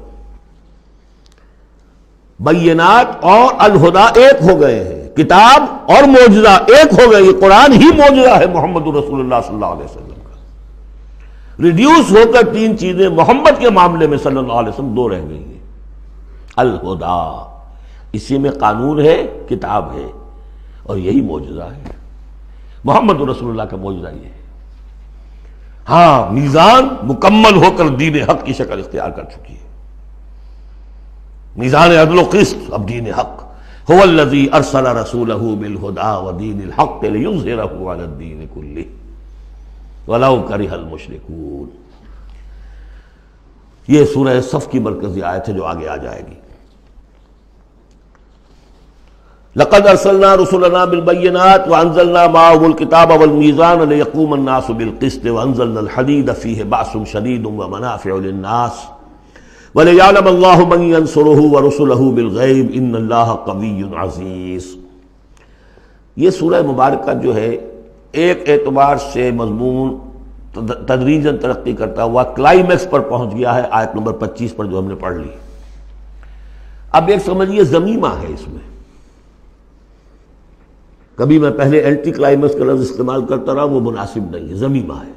بینات اور الہدا ایک ہو گئے ہیں، کتاب اور معجزہ ایک ہو گئے، یہ قرآن ہی معجزہ ہے محمد رسول اللہ صلی اللہ علیہ وسلم کا۔ ریڈیوس ہو کر تین چیزیں محمد کے معاملے میں صلی اللہ علیہ وسلم دو رہ گئی ہیں۔ الہدا، اسی میں قانون ہے، کتاب ہے، اور یہی معجزہ ہے، محمد رسول اللہ کا معجزہ یہ ہے۔ ہاں، میزان مکمل ہو کر دین حق کی شکل اختیار کر چکی ہے، میزان عدل و قسط، اب دین حق۔ هو الذی ارسل رسولہ بالہدی ودین الحق لیظہرہ علی الدین کلہ ولو کرہ المشرکون۔ یہ سورہ صف کی مرکزی آیت ہے جو آگے آ جائے گی۔ لقد ارسلنا رسلنا بالبینات وانزلنا معهم الکتاب والمیزان لیقوم الناس بالقسط وانزلنا الحدید فیہ بأس شدید ومنافع للناس ولیعلم اللہ من ینصرہ ورسلہ بالغیب ان اللہ قوی عزیز۔ یہ سورہ مبارکہ جو ہے ایک اعتبار سے مضمون تدریجاً ترقی کرتا ہوا کلائمیکس پر پہنچ گیا ہے، آیت نمبر 25 پر جو ہم نے پڑھ لی۔ اب ایک سمجھیے ضمیمہ ہے اس میں، کبھی میں پہلے اینٹی کلائمیکس کا لفظ استعمال کرتا رہا، وہ مناسب نہیں ہے، ضمیمہ ہے۔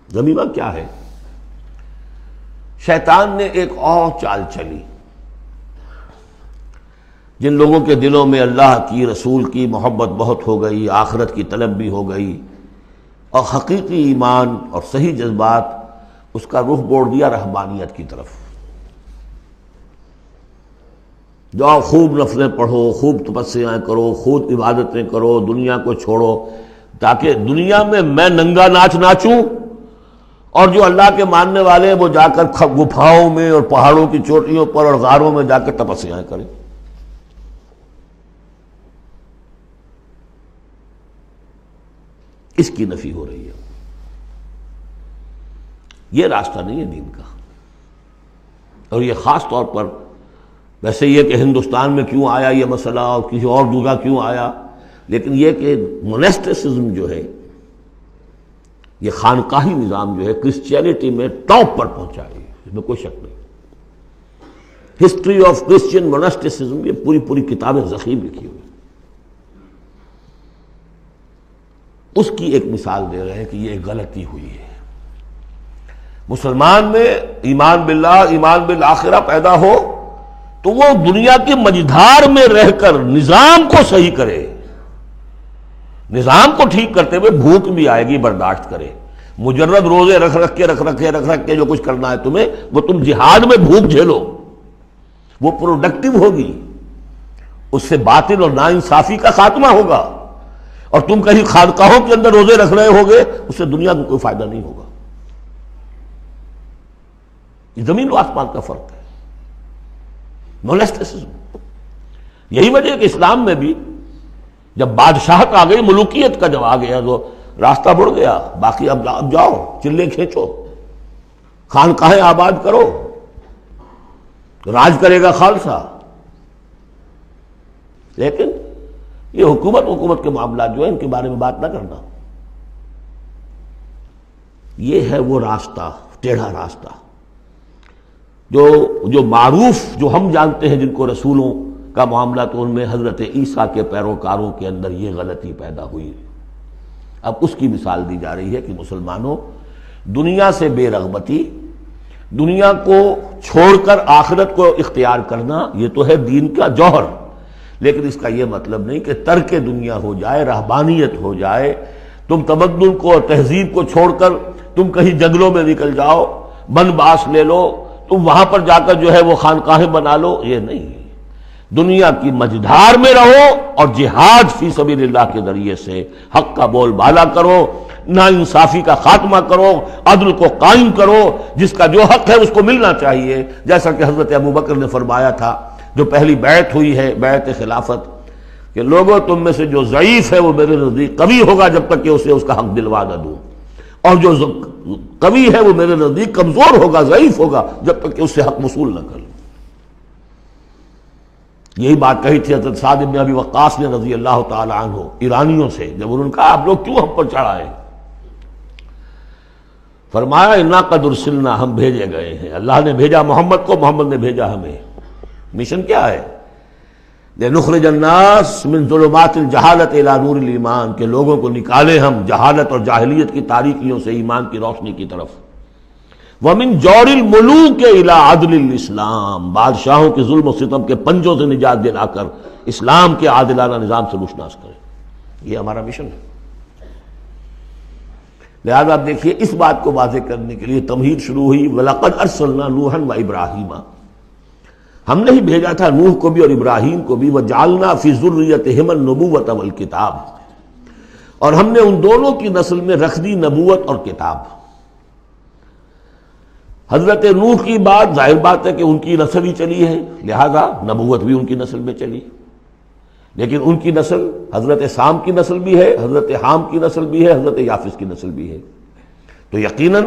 ضمیمہ کیا ہے؟ شیطان نے ایک اور چال چلی، جن لوگوں کے دلوں میں اللہ کی، رسول کی محبت بہت ہو گئی، آخرت کی طلب بھی ہو گئی، اور حقیقی ایمان اور صحیح جذبات، اس کا رخ موڑ دیا رہبانیت کی طرف۔ جاؤ خوب نفلیں پڑھو، خوب تپسیاں کرو، خوب عبادتیں کرو، دنیا کو چھوڑو، تاکہ دنیا میں ننگا ناچ ناچوں، اور جو اللہ کے ماننے والے ہیں وہ جا کر گپھاؤں میں اور پہاڑوں کی چوٹیوں پر اور غاروں میں جا کر تپسیاں کریں۔ اس کی نفی ہو رہی ہے۔ یہ راستہ نہیں ہے دین کا، اور یہ خاص طور پر ویسے یہ کہ ہندوستان میں کیوں آیا یہ مسئلہ اور کسی اور جگہ کیوں آیا، لیکن یہ کہ موناسٹسزم جو ہے، یہ خانقاہی نظام جو ہے، کرسچینٹی میں ٹاپ پر پہنچا ہے، اس میں کوئی شک نہیں۔ ہسٹری آف کرسچین موناسٹسزم، یہ پوری کتابیں ذخیر لکھی ہوئی، اس کی ایک مثال دے رہے ہیں کہ یہ ایک غلطی ہوئی ہے۔ مسلمان میں ایمان باللہ، ایمان بالآخرہ پیدا ہو تو وہ دنیا کی مجدھار میں رہ کر نظام کو صحیح کرے، نظام کو ٹھیک کرتے ہوئے بھوک بھی آئے گی برداشت کرے، مجرد روزے رکھ کے جو کچھ کرنا ہے تمہیں، وہ تم جہاد میں بھوک جھیلو، وہ پروڈکٹیو ہوگی، اس سے باطل اور ناانصافی کا خاتمہ ہوگا، اور تم کہیں خانقاہوں کے اندر روزے رکھ رہے ہوگے، اس سے دنیا کو کوئی فائدہ نہیں ہوگا۔ یہ زمین و آسمان کا فرق ہے، موناسٹسزم۔ یہی وجہ ہے کہ اسلام میں بھی جب بادشاہت آ گئی، ملوکیت کا جب آ گیا تو راستہ مڑ گیا، باقی اب جاؤ چلے کھینچو، خانقاہیں آباد کرو، راج کرے گا خالصہ۔ لیکن یہ حکومت کے معاملات جو ہیں ان کے بارے میں بات نہ کرنا، یہ ہے وہ راستہ، ٹیڑھا راستہ جو معروف، جو ہم جانتے ہیں، جن کو رسولوں کا معاملہ تو ان میں حضرت عیسیٰ کے پیروکاروں کے اندر یہ غلطی پیدا ہوئی۔ اب اس کی مثال دی جا رہی ہے کہ مسلمانوں، دنیا سے بے رغبتی، دنیا کو چھوڑ کر آخرت کو اختیار کرنا، یہ تو ہے دین کا جوہر، لیکن اس کا یہ مطلب نہیں کہ ترک دنیا ہو جائے، رہبانیت ہو جائے، تم تمدن کو اور تہذیب کو چھوڑ کر تم کہیں جنگلوں میں نکل جاؤ، بن باس لے لو، تم وہاں پر جا کر جو ہے وہ خانقاہیں بنا لو، یہ نہیں۔ دنیا کی مجدھار میں رہو اور جہاد فی سبیل اللہ کے ذریعے سے حق کا بول بالا کرو، ناانصافی کا خاتمہ کرو، عدل کو قائم کرو، جس کا جو حق ہے اس کو ملنا چاہیے، جیسا کہ حضرت ابوبکر نے فرمایا تھا جو پہلی بیعت ہوئی ہے، بیعت خلافت، کہ لوگوں تم میں سے جو ضعیف ہے وہ میرے نزدیک قوی ہوگا جب تک کہ اسے اس کا حق دلوا نہ دوں، اور جو قوی ہے وہ میرے نزدیک کمزور ہوگا، ضعیف ہوگا جب تک کہ اس سے حق وصول نہ کر لوں۔ یہی بات کہی تھی حضرت سعد بن ابی وقاص نے رضی اللہ تعالی عنہ ایرانیوں سے، جب انہوں نے کہا آپ لوگ کیوں ہم پر چڑھائے؟ فرمایا انا قد ارسلنا، ہم بھیجے گئے ہیں، اللہ نے بھیجا محمد کو، محمد نے بھیجا ہمیں۔ مشن کیا ہے؟ لنخرج الناس من ظلمات الجہالت الی نور الایمان، کہ لوگوں کو نکالے ہم جہالت اور جاہلیت کی تاریکیوں سے ایمان کی روشنی کی طرف۔ ومن جور الملوک الی عدل الاسلام، بادشاہوں کے ظلم و ستم کے پنجوں سے نجات دلا کر اسلام کے عادلانہ نظام سے روشناس کرے، یہ ہمارا مشن ہے۔ لہذا آپ دیکھیے اس بات کو واضح کرنے کے لیے تمہید شروع ہوئی، وَلَقَدْ أَرْسَلْنَا نُوحًا وَإِبْرَاهِيمَ، ہم نے ہی بھیجا تھا نوح کو بھی اور ابراہیم کو بھی، وَجَعَلْنَا فِي ذُرِّيَّتِهِمَا النُّبُوَّةَ وَالْكِتَابَ، اور ہم نے ان دونوں کی نسل میں رکھ دی نبوت اور کتاب۔ حضرت نوح کی بات ظاہر بات ہے کہ ان کی نسل ہی چلی ہے، لہذا نبوت بھی ان کی نسل میں چلی، لیکن ان کی نسل حضرت سام کی نسل بھی ہے، حضرت حام کی نسل بھی ہے، حضرت یافس کی نسل بھی ہے، تو یقیناً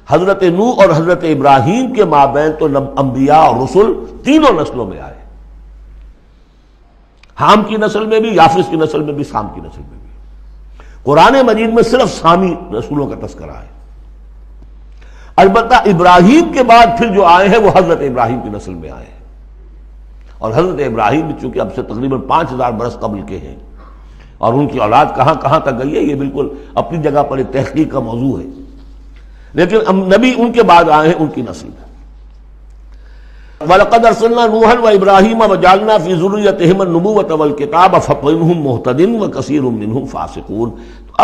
حضرت نوح اور حضرت ابراہیم کے مابین تو انبیاء اور رسل تینوں نسلوں میں آئے، حام کی نسل میں بھی، یافس کی نسل میں بھی، سام کی نسل میں بھی۔ قرآن مجید میں صرف سامی رسولوں کا تذکرہ ہے، البتہ ابراہیم کے بعد پھر جو آئے ہیں وہ حضرت ابراہیم کی نسل میں آئے ہیں، اور حضرت ابراہیم بھی چونکہ اب سے تقریباً 5000 برس قبل کے ہیں، اور ان کی اولاد کہاں کہاں تک گئی ہے یہ بالکل اپنی جگہ پر ایک تحقیق کا موضوع ہے، لیکن نبی ان کے بعد آئے ہیں ان کی نسل میں۔ وَلَقَدْ أَرْسَلْنَا نُوحًا وَإِبْرَاهِيمَ وَجَعَلْنَا فِي ذُرِّيَّتِهِمَا النُّبُوَّةَ وَالْكِتَابَ فَمِنْهُم مُّهْتَدٍ وَكَثِيرٌ مِّنْهُمْ فَاسِقُونَ،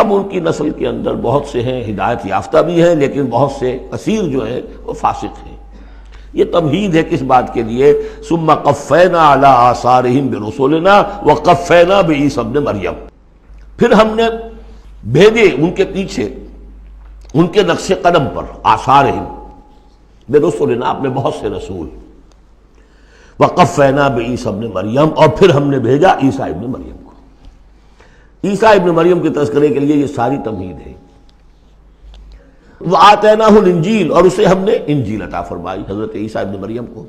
اب ان کی نسل کے اندر بہت سے ہیں ہدایت یافتہ بھی ہیں، لیکن بہت سے کثیر جو ہے وہ فاسق ہیں۔ یہ تمہید ہے کس بات کے لیے؟ ثُمَّ قَفَّيْنَا عَلَىٰ آثَارِهِم بِرُسُلِنَا وَقَفَّيْنَا بِعِیسَىٰ ابْنِ مَرْیَم، پھر ہم نے بھیجے ان کے پیچھے ان کے نقش قدم پر، آثارہم برسلنا، اپنے بہت سے رسول، وقفینا بعیسیٰ ابن مریم، اور پھر ہم نے بھیجا عیسیٰ ابن مریم کو۔ عیسیٰ ابن مریم کے تذکرے کے لیے یہ ساری تمہید ہے۔ وآتیناہ الانجیل، اور اسے ہم نے انجیل عطا فرمائی حضرت عیسیٰ ابن مریم کو۔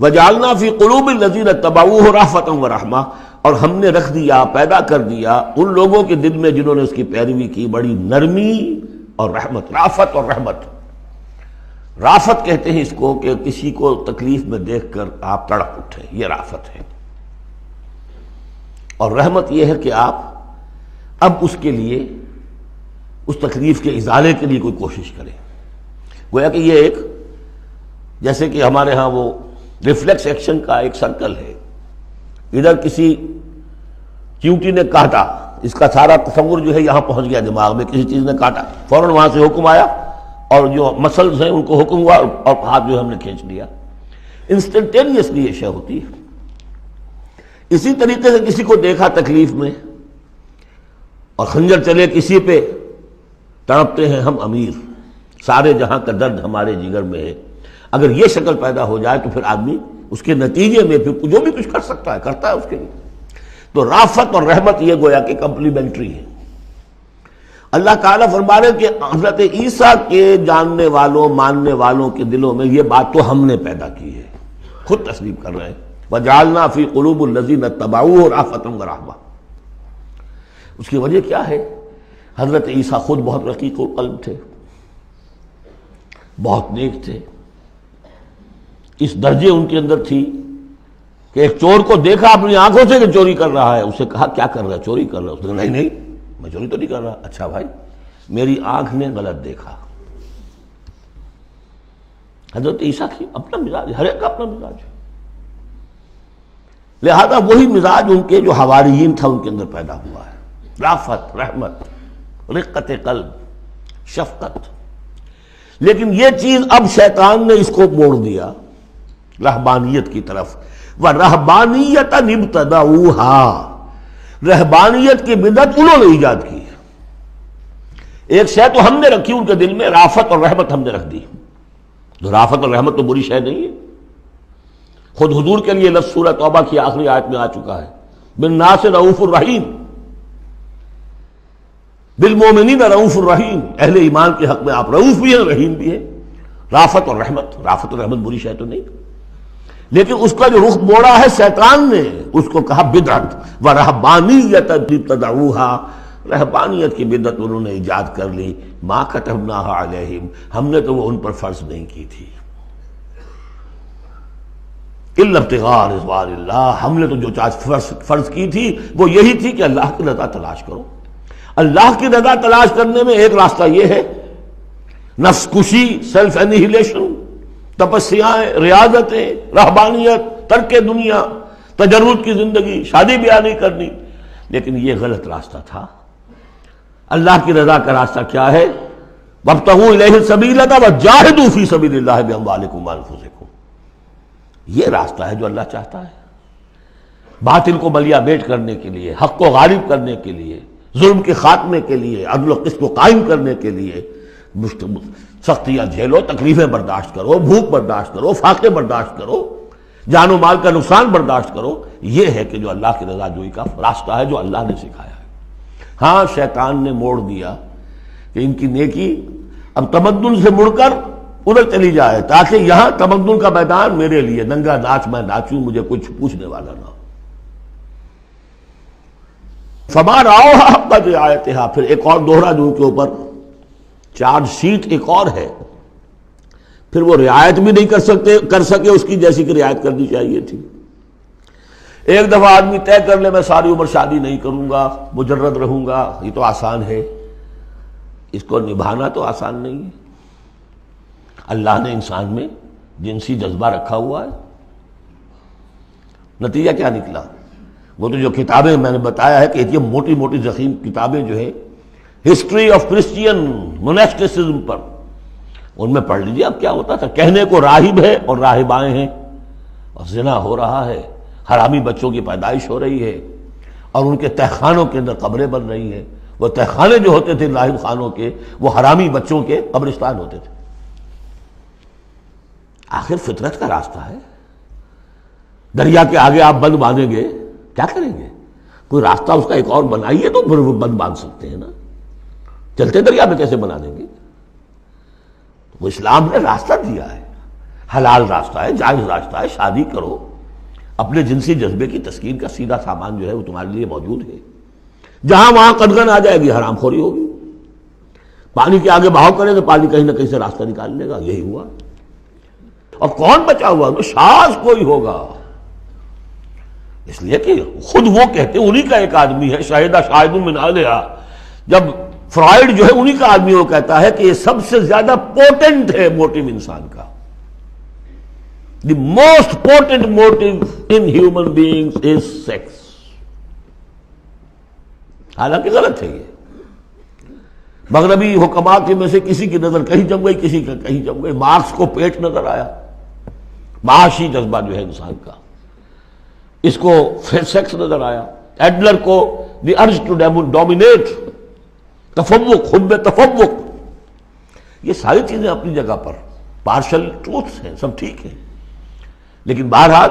وجعلنا فی قلوب الذین اتبعوہ رأفۃ ورحمہ، اور ہم نے رکھ دیا، پیدا کر دیا ان لوگوں کے دل میں جنہوں نے اس کی پیروی کی بڑی نرمی اور رحمت، رافت اور رحمت۔ رافت کہتے ہیں اس کو کہ کسی کو تکلیف میں دیکھ کر آپ تڑپ اٹھیں، یہ رافت ہے، اور رحمت یہ ہے کہ آپ اب اس کے لیے، اس تکلیف کے ازالے کے لیے کوئی کوشش کریں۔ گویا کہ یہ ایک، جیسے کہ ہمارے ہاں وہ ریفلیکس ایکشن کا ایک سرکل ہے، ادھر کسی چیونٹی نے کاٹا، اس کا سارا تصور جو ہے یہاں پہنچ گیا دماغ میں، کسی چیز نے کاٹا، فوراً وہاں سے حکم آیا اور جو مسلز ہیں ان کو حکم ہوا اور ہاتھ جو ہم نے کھینچ لیا، انسٹنٹینیسلی یہ شے ہوتی ہے۔ اسی طریقے سے کسی کو دیکھا تکلیف میں اور خنجر چلے کسی پہ، تڑپتے ہیں ہم امیر، سارے جہاں کا درد ہمارے جگر میں ہے، اگر یہ شکل پیدا ہو جائے تو پھر آدمی اس کے نتیجے میں پھر جو بھی کچھ کر سکتا ہے کرتا ہے اس کے لیے۔ تو رافت اور رحمت یہ گویا کہ کمپلیمنٹری ہے۔ اللہ تعالیٰ فرما رہے کہ حضرت عیسیٰ کے جاننے والوں ماننے والوں کے دلوں میں یہ بات تو ہم نے پیدا کی ہے، خود تسلیم کر رہے ہیں۔ وَجَعَلْنَا فِي قُلُوبِ الَّذِينَ اتَّبَعُوهُ رَأْفَةً وَرَحْمَةً، اس کی وجہ کیا ہے؟ حضرت عیسیٰ خود بہت رقیق القلب تھے، بہت نیک تھے، اس درجے ان کے اندر تھی کہ ایک چور کو دیکھا اپنی آنکھوں سے کہ چوری کر رہا ہے، اسے کہا کیا کر رہا ہے؟ چوری کر رہا ہے۔ اس نے کہا نہیں میں چوری تو نہیں کر رہا۔ اچھا بھائی میری آنکھ نے غلط دیکھا۔ حضرت عیسیٰ کی اپنا مزاج، ہر ایک کا اپنا مزاج ہے، لہذا وہی مزاج ان کے جو حواریین تھا ان کے اندر پیدا ہوا ہے، رافت، رحمت، رقت قلب، شفقت۔ لیکن یہ چیز اب شیطان نے اس کو موڑ دیا رہبانیت کی طرف۔ وَرَهْبَانِيَّةً ابْتَدَعُوهَا، رہبانیت کی بدعت انہوں نے ایجاد کی۔ ایک شے تو ہم نے رکھی ان کے دل میں، رافت اور رحمت ہم نے رکھ دی۔ تو رافت اور رحمت تو بری شے نہیں ہے، خود حضور کے لیے لفظ سورہ توبہ کی آخری آیت میں آ چکا ہے، بالناس رؤوف الرحیم، بالمومنین رؤوف الرحیم، اہل ایمان کے حق میں آپ رؤوف بھی ہیں رحیم بھی ہیں۔ رافت اور رحمت، رافت اور رحمت بری شے تو نہیں، لیکن اس کا جو رخ موڑا ہے شیطان نے، اس کو کہا بدعت۔ وَرَهْبَانِيَّةً ابْتَدَعُوهَا، رہبانیت کی بدعت انہوں نے ایجاد کر لی۔ مَا كَتَبْنَاهَا عَلَيْهِمْ، ہم نے تو وہ ان پر فرض نہیں کی تھی۔ إِلَّا ابْتِغَاءَ رِضْوَانِ اللَّهِ، ہم نے تو جو چیز فرض کی تھی وہ یہی تھی کہ اللہ کی رضا تلاش کرو۔ اللہ کی رضا تلاش کرنے میں ایک راستہ یہ ہے، نفس کشی، سیلف انہیلیشن، تپسیاں، ریاضتیں، رہبانیت، ترک دنیا، تجرد کی زندگی، شادی بیاہ نہیں کرنی، لیکن یہ غلط راستہ تھا۔ اللہ کی رضا کا راستہ کیا ہے؟ وَابْتَغُوا إِلَيْهِ السَّبِيلَ وَجَاهِدُوا فِي سَبِيلِ اللَّهِ بِأَمْوَالِكُمْ وَأَنفُسِكُمْ، یہ راستہ ہے جو اللہ چاہتا ہے، باطل کو ملیا بیٹ کرنے کے لیے، حق کو غالب کرنے کے لیے، ظلم کے خاتمے کے لیے، عدل و قسط کو قائم کرنے کے لیے۔ سختیاں جھیلو، تکلیفیں برداشت کرو، بھوک برداشت کرو، فاقے برداشت کرو، جان و مال کا نقصان برداشت کرو، یہ ہے کہ جو اللہ کی رضا جوئی کا راستہ ہے جو اللہ نے سکھایا ہے۔ ہاں شیطان نے موڑ دیا کہ ان کی نیکی اب تمدن سے مڑ کر ادھر چلی جائے، تاکہ یہاں تمدن کا میدان میرے لیے، ننگا ناچ میں ناچوں، مجھے کچھ پوچھنے والا نہ ہو۔ فَمَا رَعَوْهَا حَقَّ رِعَایَتِهَا، پھر ایک اور دوہرا جو کے اوپر چارج شیٹ ایک اور ہے، پھر وہ رعایت بھی نہیں کر سکے اس کی جیسی کہ رعایت کرنی چاہیے تھی۔ ایک دفعہ آدمی طے کر لے میں ساری عمر شادی نہیں کروں گا، مجرد رہوں گا، یہ تو آسان ہے، اس کو نبھانا تو آسان نہیں ہے۔ اللہ نے انسان میں جنسی جذبہ رکھا ہوا ہے، نتیجہ کیا نکلا؟ وہ تو جو کتابیں میں نے بتایا ہے کہ یہ موٹی موٹی ضخیم کتابیں جو ہے ہسٹری آف کرسچین موناسٹسزم پر، ان میں پڑھ لیجیے اب کیا ہوتا تھا۔ کہنے کو راہب ہے اور راہبائیں ہیں، اور زنا ہو رہا ہے، حرامی بچوں کی پیدائش ہو رہی ہے، اور ان کے تہخانوں کے اندر قبریں بن رہی ہیں۔ وہ تہخانے جو ہوتے تھے راہب خانوں کے، وہ حرامی بچوں کے قبرستان ہوتے تھے۔ آخر فطرت کا راستہ ہے، دریا کے آگے آپ بند باندھیں گے کیا کریں گے؟ کوئی راستہ اس کا ایک اور بنائیے تو پھر وہ بند باندھ سکتے ہیں نا، چلتے دریا میں کیسے بنا دیں گے؟ وہ اسلام نے راستہ دیا ہے، حلال راستہ ہے، جائز راستہ ہے، شادی کرو، اپنے جنسی جذبے کی تسکین کا سیدھا سامان جو ہے وہ تمہارے لیے موجود ہے۔ جہاں وہاں قدغن آ جائے گی، حرام خوری ہوگی، پانی کے آگے بہاؤ کرے تو پانی کہیں نہ کہیں سے راستہ نکال لے گا، یہی ہوا۔ اور کون بچا ہوا؟ تو شاذ کوئی ہوگا، اس لیے کہ خود وہ کہتے ہیں، انہی کا ایک آدمی ہے، شاہدہ شاہد من اہلہا، جب فرائیڈ جو ہے انہی کا آدمی وہ کہتا ہے کہ یہ سب سے زیادہ پوٹنٹ ہے موٹیو انسان کا، the most potent motive in human beings is sex. حالانکہ غلط ہے یہ، مغربی حکماء کے میں سے کسی کی نظر کہیں جم گئی، کسی کا کہیں جم گئی۔ مارکس کو پیٹ نظر آیا، معاشی جذبہ جو ہے انسان کا، اس کو سیکس نظر آیا، ایڈلر کو دی ارج ٹو ڈومینیٹ، تفوق، حب تفوق۔ یہ ساری چیزیں اپنی جگہ پر پارشل ٹروتھس ہیں، سب ٹھیک ہے، لیکن بہرحال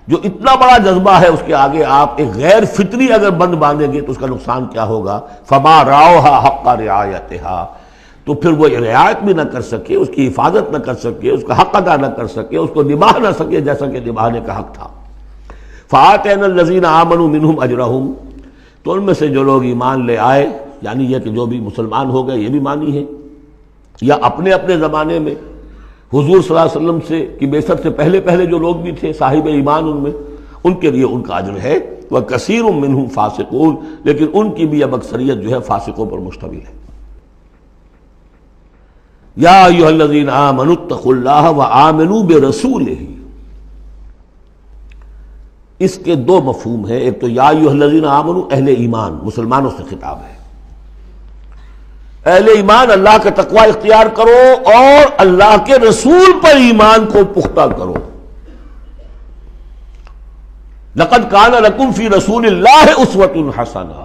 جو اتنا بڑا جذبہ ہے اس کے آگے آپ ایک غیر فطری اگر بند باندھیں گے تو اس کا نقصان کیا ہوگا؟ فما رعوها حق رعایتها، تو پھر وہ رعایت بھی نہ کر سکے، اس کی حفاظت نہ کر سکے، اس کا حق ادا نہ کر سکے، اس کو نبھا نہ سکے جیسا کہ نبھانے کا حق تھا۔ فآتینا الذین آمنوا منہم اجرہم، تو ان میں سے جو لوگ ایمان لے آئے، یعنی یہ کہ جو بھی مسلمان ہو گئے، یہ بھی مانی ہے، یا اپنے اپنے زمانے میں حضور صلی اللہ علیہ وسلم سے کی بعثت سے پہلے جو لوگ بھی تھے صاحب ایمان، ان میں ان کے لیے ان کا اجر ہے، وَكَثِيرٌ مِّنْهُمْ فَاسِقُونَ، لیکن ان کی بھی اب اکثریت جو ہے فاسقوں پر مشتمل ہے۔ یا ایھا الذین آمنوا اتقوا اللہ وآمنوا برسولہ، اس کے دو مفہوم ہیں، ایک تو یا ایھا الذین آمنوا اہل ایمان، مسلمانوں سے خطاب ہے، اہل ایمان اللہ کا تقوی اختیار کرو اور اللہ کے رسول پر ایمان کو پختہ کرو۔ لقد کان لکم فی رسول اللہ اسوۃ حسنہ،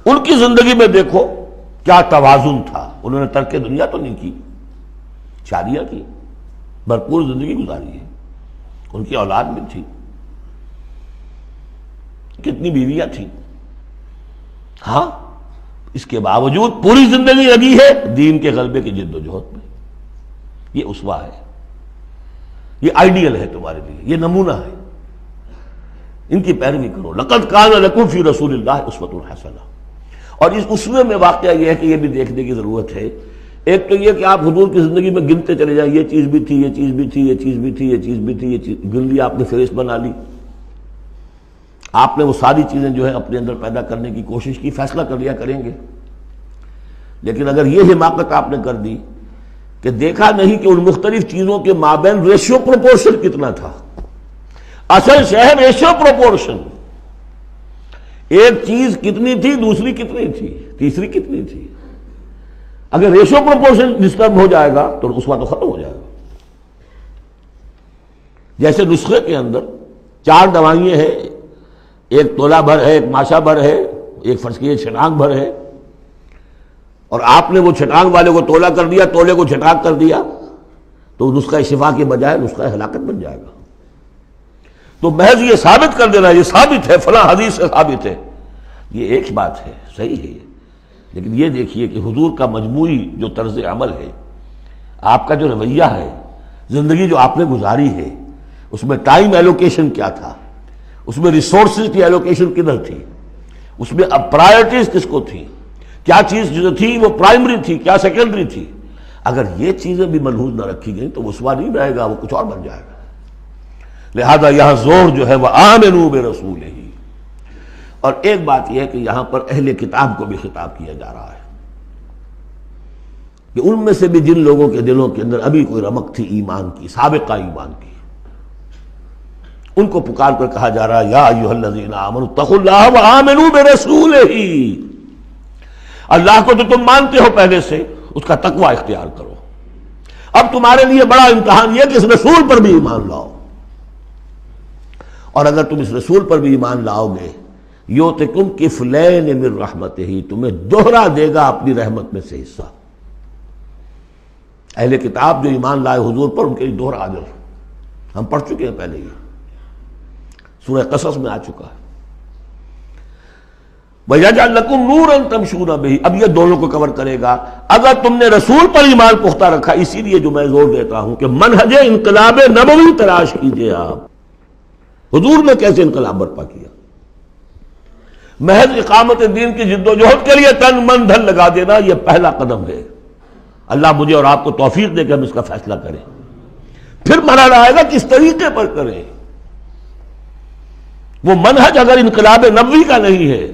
ان کی زندگی میں دیکھو کیا توازن تھا، انہوں نے ترک دنیا تو نہیں کی، شادیاں کی، بھرپور زندگی گزاری ہے، ان کی اولاد بھی تھی، کتنی بیویاں تھیں، ہاں اس کے باوجود پوری زندگی لگی ہے دین کے غلبے کی جد و جہد میں۔ یہ اسوہ ہے، یہ آئیڈیل ہے تمہارے لیے، یہ نمونہ ہے، ان کی پیروی کرو۔ لقد کان لکم فی رسول اللہ اسوۃ حسنہ۔ اور اس اسوے میں واقعہ یہ ہے کہ یہ بھی دیکھنے کی ضرورت ہے، ایک تو یہ کہ آپ حضور کی زندگی میں گنتے چلے جائیں، یہ چیز بھی تھی، یہ چیز بھی تھی، یہ چیز بھی تھی، یہ چیز بھی تھی، یہ چیز گن لی آپ نے، فہرست بنا لی، آپ نے وہ ساری چیزیں جو ہے اپنے اندر پیدا کرنے کی کوشش کی، فیصلہ کر لیا کریں گے۔ لیکن اگر یہ حماقت آپ نے کر دی کہ دیکھا نہیں کہ ان مختلف چیزوں کے مابین ریشیو پروپورشن کتنا تھا، اصل شہر ریشیو پروپورشن، ایک چیز کتنی تھی، دوسری کتنی تھی، تیسری کتنی تھی، اگر ریشیو پروپورشن ڈسٹرب ہو جائے گا تو اس وقت تو ختم ہو جائے گا۔ جیسے نسخے کے اندر 4 دوائیں ہیں، ایک تولہ بھر ہے، ایک ماشا بھر ہے، ایک فرض کیجیے چھٹانگ بھر ہے، اور آپ نے وہ چھٹانگ والے کو تولہ کر دیا، تولے کو چھٹانگ کر دیا، تو نسخہ شفا کے بجائے نسخہ ہلاکت بن جائے گا۔ تو محض یہ ثابت کر دینا، یہ ثابت ہے، فلاں حدیث سے ثابت ہے، یہ ایک بات ہے، صحیح ہے، لیکن یہ دیکھیے کہ حضور کا مجموعی جو طرز عمل ہے، آپ کا جو رویہ ہے، زندگی جو آپ نے گزاری ہے، اس میں ٹائم ایلوکیشن کیا تھا، اس میں ریسورسز کی ایلوکیشن کدھر تھی، اس میں اب پرائرٹیز کس کو تھی، کیا چیز جو تھی وہ پرائمری تھی، کیا سیکنڈری تھی، اگر یہ چیزیں بھی ملحوظ نہ رکھی گئیں تو اسوہ نہیں رہے گا، وہ کچھ اور بن جائے گا۔ لہذا یہاں زور جو ہے وہ آمنوا برسولہ، اور ایک بات یہ ہے کہ یہاں پر اہل کتاب کو بھی خطاب کیا جا رہا ہے کہ ان میں سے بھی جن لوگوں کے دلوں کے اندر ابھی کوئی رمق تھی ایمان کی، سابقہ ایمان کی، ان کو پکار کر کہا جا رہا ہے یا ایھا الذین آمنوا اتقوا اللہ وآمنوا برسولہ، اللہ کو تو تم مانتے ہو پہلے سے، اس کا تقوی اختیار کرو، اب تمہارے لیے بڑا امتحان یہ کہ اس رسول پر بھی ایمان لاؤ، اور اگر تم اس رسول پر بھی ایمان لاؤ گے یؤتکم کفلین من رحمتہ، تمہیں دوہرا دے گا اپنی رحمت میں سے حصہ۔ اہل کتاب جو ایمان لائے حضور پر، ان کے لیے دوہرا اجر، ہم پڑھ چکے ہیں پہلے، یہ سورہ قصص میں آ چکا ہے۔ وَيَجْعَلْ لَكُمْ نُورًا تَمْشُونَ بِهِ، اب یہ دونوں کو کور کرے گا۔ اگر تم نے رسول پر ایمان پختہ رکھا، اسی لیے جو میں زور دیتا ہوں کہ منہج انقلاب نبوی تلاش کیجئے آپ، حضور نے کیسے انقلاب برپا کیا، محض اقامت دین کی جد و جہد کے لیے تن من دھن لگا دینا، یہ پہلا قدم ہے۔ اللہ مجھے اور آپ کو توفیق دے کہ ہم اس کا فیصلہ کریں، پھر مرحلہ آئے گا کس طریقے پر کریں۔ وہ منہج اگر انقلاب نبوی کا نہیں ہے،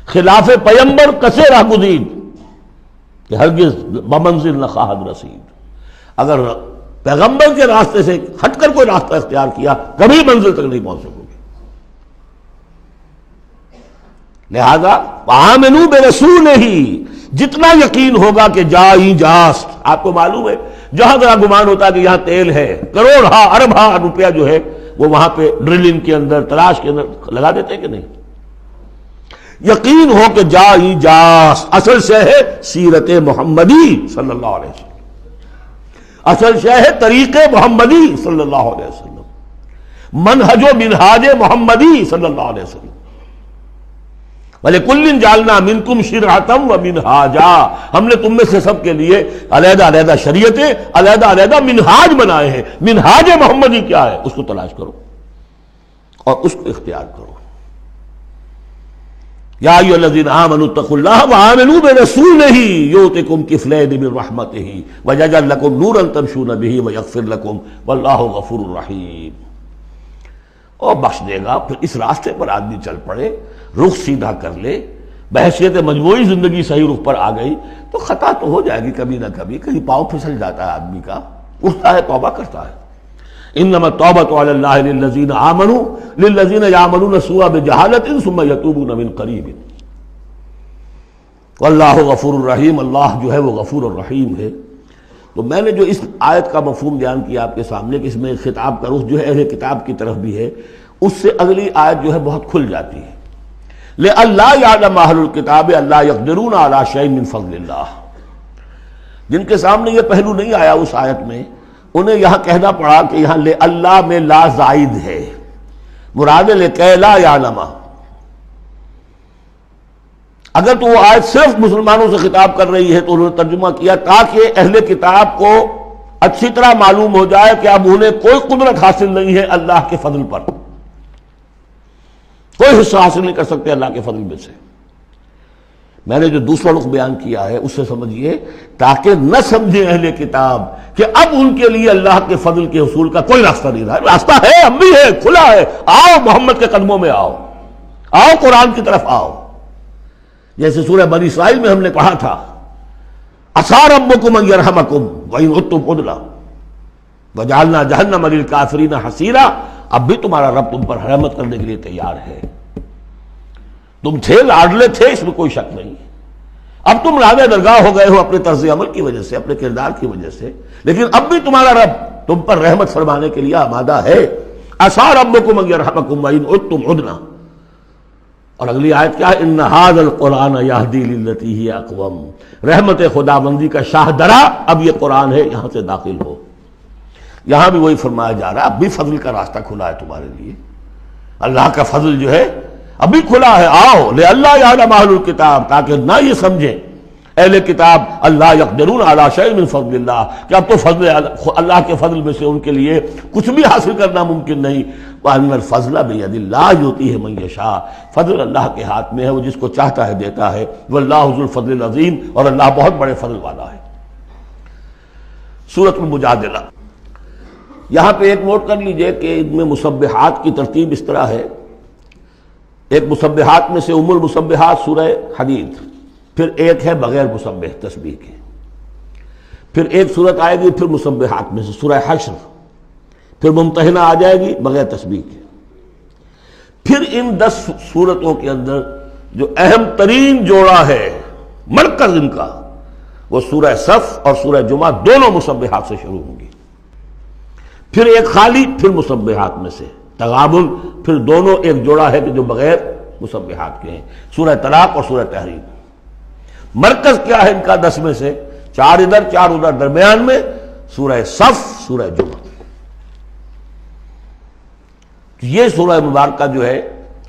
خلاف پیمبر کسے راہ گزید کہ ہرگز بمنزل نہ خواہد رسید، اگر پیغمبر کے راستے سے ہٹ کر کوئی راستہ اختیار کیا کبھی منزل تک نہیں پہنچ سکو گے۔ لہذا آمنوا برسولہ، جتنا یقین ہوگا کہ جائیں جاست، آپ کو معلوم ہے جہاں ذرا گمان ہوتا ہے کہ یہاں تیل ہے، کروڑ ہاں ارب ہاں روپیہ جو ہے وہ وہاں پہ ڈرلنگ کے اندر، تلاش کے اندر لگا دیتے ہیں کہ نہیں، یقین ہو کہ جائیں جاست، اصل شے ہے سیرت محمدی صلی اللہ علیہ وسلم، اصل شے ہے طریق محمدی صلی اللہ علیہ وسلم، منہج و منہاج محمدی صلی اللہ علیہ وسلم۔ وَلِكُلٍّ جَعَلْنَا مِنْكُمْ شِرْعَةً وَمِنْهَاجًا، ہم نے تم میں سے سب کے لیے علیحدہ علیحدہ شریعتیں، علیحدہ علیحدہ منہاج بنائے ہیں۔ منہاج محمدی کیا ہے، اس کو تلاش کرو اور اس کو اختیار کرو۔ یا ایھا الذین آمنوا اتقوا اللہ وآمنوا برسولہ یؤتکم کفلین من رحمتہ ویجعل لکم نورا تمشون بہ ویغفر لکم واللہ غفور رحیم۔ اور بخش دے گا۔ پھر اس راستے پر آدمی چل پڑے، رخ سیدھا کر لے، بحیثیت مجموعی زندگی صحیح رخ پر آ گئی تو خطا تو ہو جائے گی کبھی نہ کبھی، کہیں پاؤں پھسل جاتا ہے آدمی کا، اٹھتا ہے توبہ کرتا ہے۔ انما التوبۃ علی اللہ للذین آمنوا للذین یعملون السوء بجہالۃ ثم یتوبون من قریب واللہ غفور الرحیم، اللہ جو ہے وہ غفور الرحیم ہے۔ تو میں نے جو اس آیت کا مفہوم بیان کیا آپ کے سامنے کہ اس میں خطاب کا رخ جو ہے اہل کتاب کی طرف بھی ہے، اس سے اگلی آیت جو ہے بہت کھل جاتی ہے۔ لئلا یعلم اہل الکتاب الا یقدرون علی شیء من فضل اللہ، جن کے سامنے یہ پہلو نہیں آیا اس آیت میں، انہیں یہاں کہنا پڑا کہ یہاں اللہ میں لا زائد ہے، مراد لکے لا یعلم۔ اگر تو وہ آیت صرف مسلمانوں سے خطاب کر رہی ہے تو انہوں نے ترجمہ کیا تاکہ اہل کتاب کو اچھی طرح معلوم ہو جائے کہ اب انہیں کوئی قدرت حاصل نہیں ہے اللہ کے فضل پر، کوئی حصہ حاصل نہیں کر سکتے اللہ کے فضل میں سے۔ میں نے جو دوسرا رخ بیان کیا ہے اس سے سمجھیے تاکہ نہ سمجھے اہل کتاب کہ اب ان کے لیے اللہ کے فضل کے حصول کا کوئی راستہ نہیں رہا، راستہ ہے، اب بھی ہے، کھلا ہے، آؤ محمد کے قدموں میں آؤ، آؤ قرآن کی طرف آؤ۔ جیسے سورہ بنی اسرائیل میں ہم نے پڑھا تھا عسیٰ ربکم ان یرحمکم وان عدتم عدنا وجعلنا جہنم للکافرین حصیرا، اب بھی تمہارا رب تم پر رحمت کرنے کے لیے تیار ہے۔ تم تھے لاڈلے تھے، اس میں کوئی شک نہیں، اب تم راضی درگاہ ہو گئے ہو اپنے طرز عمل کی وجہ سے، اپنے کردار کی وجہ سے، لیکن اب بھی تمہارا رب تم پر رحمت فرمانے کے لیے آمادہ ہے۔ عسیٰ ربکم ان یرحمکم وان عدتم عدنا۔ اور اگلی آیت کیا ہے؟ ان ھذا القرآن یہدی للتی ہی اقوم، رحمت خداوندی کا شاہ درا اب یہ قرآن ہے، یہاں سے داخل ہو۔ یہاں بھی وہی فرمایا جا رہا ہے اب بھی فضل کا راستہ کھلا ہے تمہارے لیے، اللہ کا فضل جو ہے ابھی کھلا ہے، آؤ لئلا یعلم اہل الکتاب، تاکہ نہ یہ سمجھیں اہل کتاب اللہ یقدرون علی شیء من فضل اللہ، کہ اب تو فضل اللہ کے فضل میں سے ان کے لیے کچھ بھی حاصل کرنا ممکن نہیں۔ وَأَنَّ الْفَضْلَ بِيَدِ اللَّهِ يُؤْتِيهِ مَن يَشَاءُ، فضل اللہ کے ہاتھ میں ہے، وہ جس کو چاہتا ہے دیتا ہے۔ وَاللَّهُ ذُو الْفَضْلِ الْعَظِيمِ، اور اللہ بہت بڑے فضل والا ہے۔ سورۃ المجادلہ، یہاں پہ ایک نوٹ کر لیجئے کہ ان میں مسبحات کی ترتیب اس طرح ہے، ایک مسبحات میں سے ام المسبحات سورہ حدید، پھر ایک ہے بغیر مسبح تسبیح کے، پھر ایک صورت آئے گی پھر مسبحات میں سے سورہ حشر، پھر ممتحنہ آ جائے گی بغیر تسبیح کے، پھر ان 10 صورتوں کے اندر جو اہم ترین جوڑا ہے مرکز ان کا وہ سورہ صف اور سورہ جمعہ دونوں مسبحات سے شروع ہوں گی، پھر ایک خالی، پھر مسبحات میں سے تغابن، پھر دونوں ایک جوڑا ہے کہ جو بغیر مسبحات کے ہیں، سورہ طلاق اور سورہ تحریم۔ مرکز کیا ہے ان کا 10 میں سے؟ 4 ادھر 4 ادھر، درمیان میں سورہ صف، سورہ جمعہ۔ یہ سورہ مبارکہ جو ہے،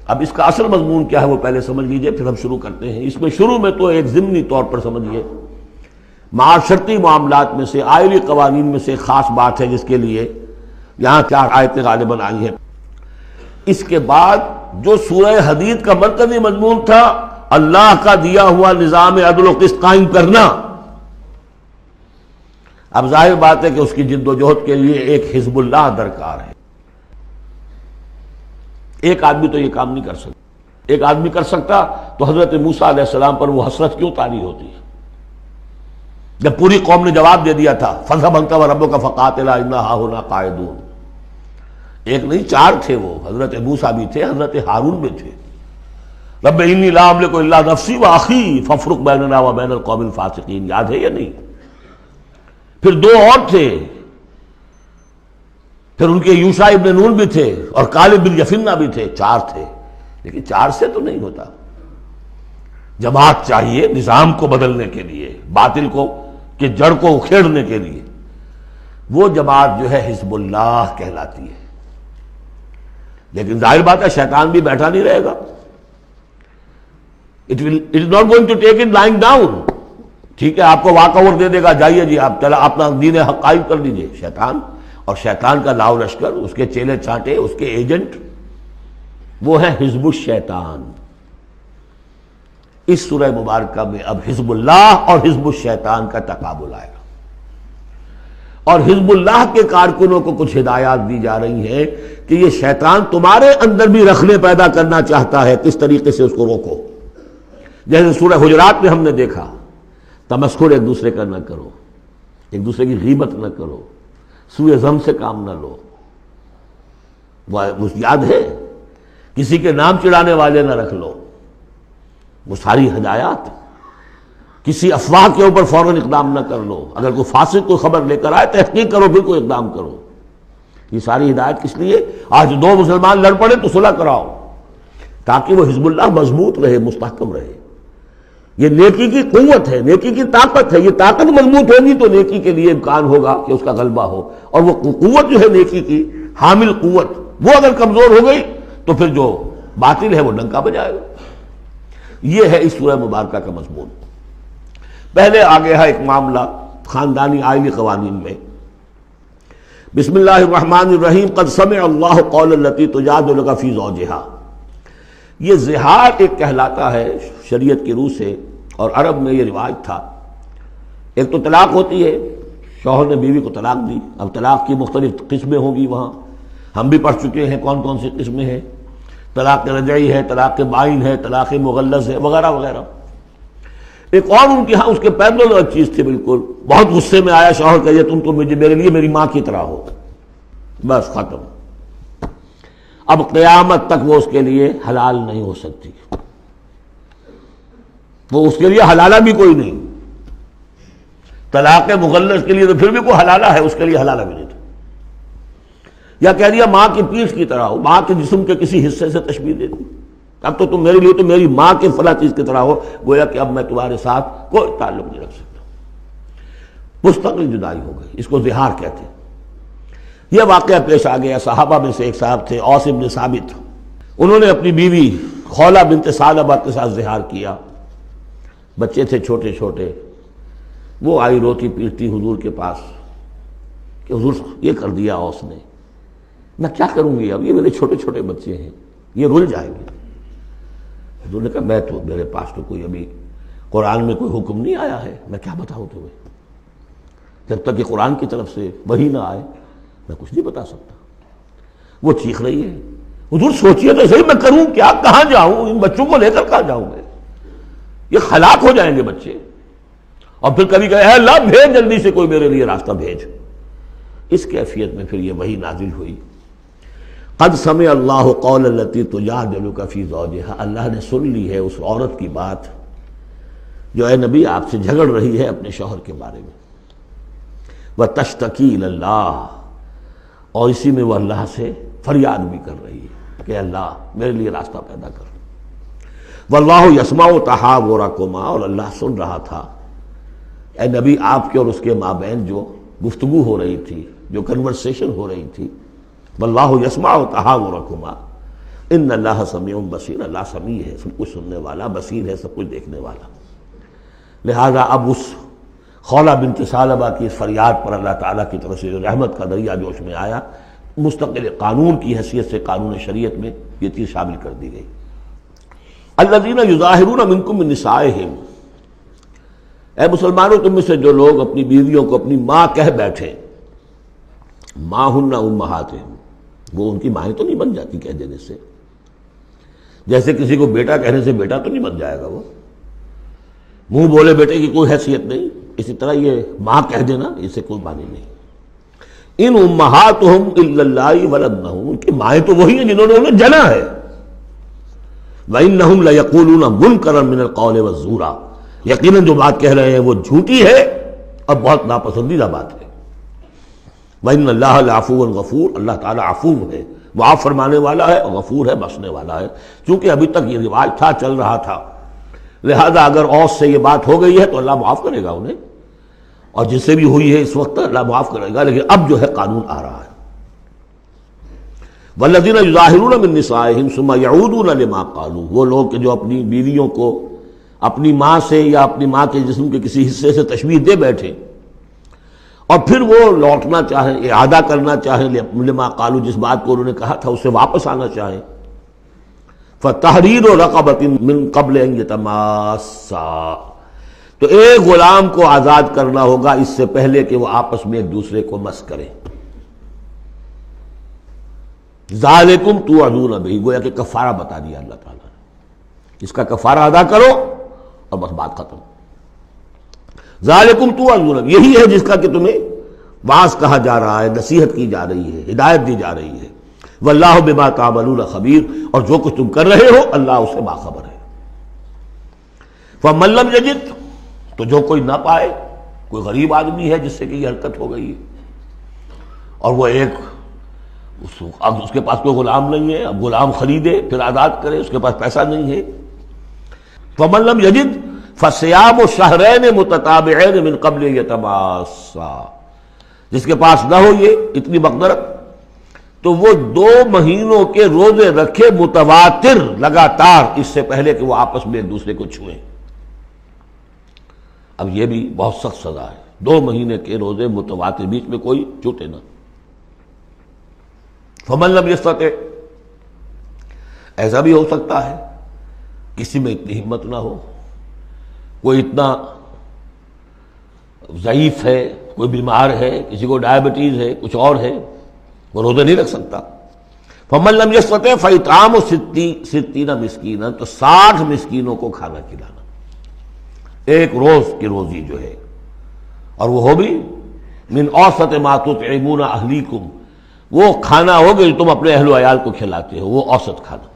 اب اس کا اصل مضمون کیا ہے وہ پہلے سمجھ لیجئے پھر ہم شروع کرتے ہیں۔ اس میں شروع میں تو ایک ضمنی طور پر سمجھیے، معاشرتی معاملات میں سے، آئلی قوانین میں سے خاص بات ہے جس کے لیے یہاں 4 آیتیں غالباً آئی ہیں۔ اس کے بعد جو سورہ حدید کا مرکزی مضمون تھا اللہ کا دیا ہوا نظام عدل و قسط قائم کرنا، اب ظاہر بات ہے کہ اس کی جد و جہد کے لیے ایک حزب اللہ درکار ہے۔ ایک آدمی تو یہ کام نہیں کر سکتا، ایک آدمی کر سکتا تو حضرت موسیٰ علیہ السلام پر وہ حسرت کیوں طاری ہوتی ہے جب پوری قوم نے جواب دے دیا تھا فَاذْهَبْ أَنْتَ وَرَبُّكَ فَقَاتِلَا إِنَّا هَاهُنَا قَاعِدُونَ۔ ایک نہیں 4 تھے، وہ حضرت موسیٰ بھی تھے، حضرت ہارون بھی تھے۔ رب انی لا املک الا نفسی واخی فافرق بیننا وبین القوم الفاسقین، یاد ہے یا نہیں؟ پھر 2 اور تھے، پھر ان کے یوشع ابن نون بھی تھے اور کالب بن یفنہ بھی تھے، 4 تھے، لیکن 4 سے تو نہیں ہوتا، جماعت چاہیے نظام کو بدلنے کے لیے، باطل کو کہ جڑ کو اکھیڑنے کے لیے۔ وہ جماعت جو ہے حزب اللہ کہلاتی ہے، لیکن ظاہر بات ہے شیطان بھی بیٹھا نہیں رہے گا، it is not going to take it lying down۔ ٹھیک ہے، آپ کو واک اوور دے دے گا، جائیے جی آپ چلا اپنا دین حق قائم کر لیجیے۔ شیطان اور شیطان کا لاؤ لشکر، اس کے چیلے چانٹے، اس کے ایجنٹ، وہ ہے حزب الشیطان۔ اس سورہ مبارکہ میں اب حزب اللہ اور حزب الشیطان کا تقابل آئے گا، اور حزب اللہ کے کارکنوں کو کچھ ہدایات دی جا رہی ہیں کہ یہ شیطان تمہارے اندر بھی رکھنے پیدا کرنا چاہتا ہے، کس طریقے سے اس کو روکو۔ جیسے سورہ حجرات میں ہم نے دیکھا، تمسخر ایک دوسرے کا نہ کرو، ایک دوسرے کی غیبت نہ کرو، سوء ظن سے کام نہ لو، وہ یاد ہے، کسی کے نام چڑھانے والے نہ رکھ لو، وہ ساری ہدایات۔ کسی افواہ کے اوپر فوراً اقدام نہ کر لو، اگر کوئی فاسق کوئی خبر لے کر آئے تحقیق کرو پھر کوئی اقدام کرو۔ یہ ساری ہدایت کس لیے؟ آج دو مسلمان لڑ پڑے تو صلح کراؤ، تاکہ وہ حزب اللہ مضبوط رہے، مستحکم رہے۔ یہ نیکی کی قوت ہے، نیکی کی طاقت ہے، یہ طاقت مضبوط ہوگی تو نیکی کے لیے امکان ہوگا کہ اس کا غلبہ ہو، اور وہ قوت جو ہے نیکی کی حامل قوت، وہ اگر کمزور ہو گئی تو پھر جو باطل ہے وہ ڈنکا بجائے گا۔ یہ ہے اس سورہ مبارکہ کا مضمون۔ پہلے آگے ہے ایک معاملہ خاندانی آئلی قوانین میں۔ بسم اللہ الرحمن الرحیم، قد سمع اللہ قول التی تجادلک فی زوجہا۔ یہ زہار ایک کہلاتا ہے شریعت کی روح سے، اور عرب میں یہ رواج تھا۔ ایک تو طلاق ہوتی ہے، شوہر نے بیوی کو طلاق دی، اب طلاق کی مختلف قسمیں ہوں گی، وہاں ہم بھی پڑھ چکے ہیں کون کون سی قسمیں ہیں۔ طلاق رجعی ہے، طلاق بائن ہے، طلاق مغلظ ہے، وغیرہ وغیرہ۔ ایک اور ان کے ہاں اس کے پیرلل ایک چیز تھی، بالکل بہت غصے میں آیا شوہر کہ تم تو میرے لیے میری ماں کی طرح ہو، بس ختم۔ اب قیامت تک وہ اس کے لیے حلال نہیں ہو سکتی، وہ اس کے لیے حلالہ بھی کوئی نہیں۔ طلاق مغلظ کے لیے تو پھر بھی کوئی حلالہ ہے، اس کے لیے حلالہ بھی نہیں تھا۔ یا کہہ دیا ماں کی پیٹھ کی طرح ہو، ماں کے جسم کے کسی حصے سے تشبیہ دے دی، اب تو تم میرے لیے تو میری ماں کے فلاں چیز کی طرح ہو، گویا کہ اب میں تمہارے ساتھ کوئی تعلق نہیں رکھ سکتا۔ مستقل جدائی ہو گئی، اس کو زہار کہتے ہیں۔ یہ واقعہ پیش آ گیا، صحابہ میں سے ایک صاحب تھے اوس بن ثابت، انہوں نے اپنی بیوی خولہ بنت ثعلبہ کے ساتھ زہار کیا، بچے تھے چھوٹے چھوٹے۔ وہ آئی روتی پیٹتی حضور کے پاس کہ حضور یہ کر دیا اوس نے، میں کیا کروں گی، اب یہ میرے چھوٹے چھوٹے بچے ہیں، یہ رل جائیں گے۔ حضور نے کہا میں تو میرے پاس تو کوئی ابھی قرآن میں کوئی حکم نہیں آیا ہے، میں کیا بتاؤں تمہیں، جب تک کہ قرآن کی طرف سے وحی نہ آئے میں کچھ نہیں بتا سکتا۔ وہ چیخ رہی ہے، حضور سوچئے تو صحیح میں کروں کیا، کہاں جاؤں، ان بچوں کو لے کر کہاں جاؤں میں، یہ ہلاک ہو جائیں گے بچے۔ اور پھر کبھی کہے اے اللہ بھیج جلدی سے کوئی میرے لیے راستہ بھیج۔ اس کیفیت میں پھر یہ وحی نازل ہوئی، قد سمع اللہ قول التی تجادلک فی زوجہا، اللہ نے سن لی ہے اس عورت کی بات جو اے نبی آپ سے جھگڑ رہی ہے اپنے شوہر کے بارے میں، وتشتکی الی اللہ، اور اسی میں وہ اللہ سے فریاد بھی کر رہی ہے کہ اللہ میرے لیے راستہ پیدا کر۔ واللہ یسمع تحاورکما، اور اللہ سن رہا تھا اے نبی آپ کے اور اس کے مابین جو گفتگو ہو رہی تھی، جو کنورسیشن ہو رہی تھی۔ واللہ یسمع تحاورکما ان اللہ سمیع بصیر، اللہ سمیع ہے، سب کچھ سننے والا، بصیر ہے، سب کچھ دیکھنے والا۔ لہذا اب اس خولہ بنت ثعلبہ کی اس فریاد پر اللہ تعالیٰ کی طرف سے جو رحمت کا دریا جوش میں آیا، مستقل قانون کی حیثیت سے قانون شریعت میں یہ چیز شامل کر دی گئی۔ الذین یظاہرون منکم من نسائہم، اے مسلمانوں تم میں سے جو لوگ اپنی بیویوں کو اپنی ماں کہہ بیٹھے، ماں ہن امہاتہم، وہ ان کی مائیں تو نہیں بن جاتی کہہ دینے سے، جیسے کسی کو بیٹا کہنے سے بیٹا تو نہیں بن جائے گا، وہ منہ بولے بیٹے کی کوئی حیثیت نہیں، اسی طرح یہ ماں کہہ دینا اس سے کوئی معنی نہیں۔ ان امہاتہم الا اللہ ولدنہم، ان کی مائیں تو وہی ہیں جنہوں نے انہیں جنا ہے۔ وانہم لیقولون منکرا من القول والزورا، یقیناً جو بات کہہ رہے ہیں وہ جھوٹی ہے اور بہت ناپسندیدہ بات ہے۔ وَإِنَّ اللَّهَ لَعَفُوٌّ غَفُورٌ، اللہ تعالیٰ عفو ہے، معاف فرمانے والا ہے اور غفور ہے، بخشنے والا ہے۔ چونکہ ابھی تک یہ رواج تھا، چل رہا تھا، لہذا اگر اوس سے یہ بات ہو گئی ہے تو اللہ معاف کرے گا انہیں، اور جس سے بھی ہوئی ہے اس وقت اللہ معاف کرے گا، لیکن اب جو ہے قانون آ رہا ہے۔ وَالَّذِينَ يُظَاهِرُونَ مِن نِّسَائِهِمْ ثُمَّ يَعُودُونَ لِمَا قَالُوا، وہ لوگ کہ جو اپنی بیویوں کو اپنی ماں سے یا اپنی ماں کے جسم کے کسی حصے سے تشبیہ دے بیٹھے اور پھر وہ لوٹنا چاہیں، اعادہ کرنا چاہیں لما قالوا، جس بات کو انہوں نے کہا تھا اس سے واپس آنا چاہیں، فَتَحْرِيرُ رَقَبَةٍ مِّن قَبْلِ أَن يَتَمَاسَّا، تو ایک غلام کو آزاد کرنا ہوگا اس سے پہلے کہ وہ آپس میں ایک دوسرے کو مس کریں. ذالکم توعدون بہ، گویا کہ کفارہ بتا دیا اللہ تعالیٰ نے، اس کا کفارہ ادا کرو اور بس بات ختم. ذالکم توعدون، یہی ہے جس کا کہ تمہیں واعظ کہا جا رہا ہے، نصیحت کی جا رہی ہے، ہدایت دی جا رہی ہے. واللہ بما تعملون خبیر، اور جو کچھ تم کر رہے ہو اللہ اس سے باخبر ہے. فمن لم یجد، تو جو کوئی نہ پائے، کوئی غریب آدمی ہے جس سے کہ یہ حرکت ہو گئی اور وہ ایک اب اس کے پاس کوئی غلام نہیں ہے، اب غلام خریدے پھر آزاد کرے، اس کے پاس پیسہ نہیں ہے. فمن لم یجد فصیام شہرین متتابعین من قبل یتماسا، جس کے پاس نہ ہو یہ اتنی مقدرت تو وہ 2 مہینوں کے روزے رکھے متواتر لگاتار، اس سے پہلے کہ وہ آپس میں ایک دوسرے کو چھوئیں. اب یہ بھی بہت سخت سزا ہے، 2 مہینے کے روزے متواتر، بیچ میں کوئی چھوٹے نہ. فمن لم یستطع، ایسا بھی ہو سکتا ہے کسی میں اتنی ہمت نہ ہو، کوئی اتنا ضعیف ہے، کوئی بیمار ہے، کسی کو ڈائبٹیز ہے، کچھ اور ہے، وہ روزے نہیں رکھ سکتا. فمن لم یستطع فاطعام 60 مسکینا، تو 60 مسکینوں کو کھانا کھلانا، ایک روز کی روزی جو ہے، اور وہ ہو بھی من اوسط ما تطعمون اہلیکم، وہ کھانا ہوگا جو تم اپنے اہل و عیال کو کھلاتے ہو، وہ اوسط کھانا.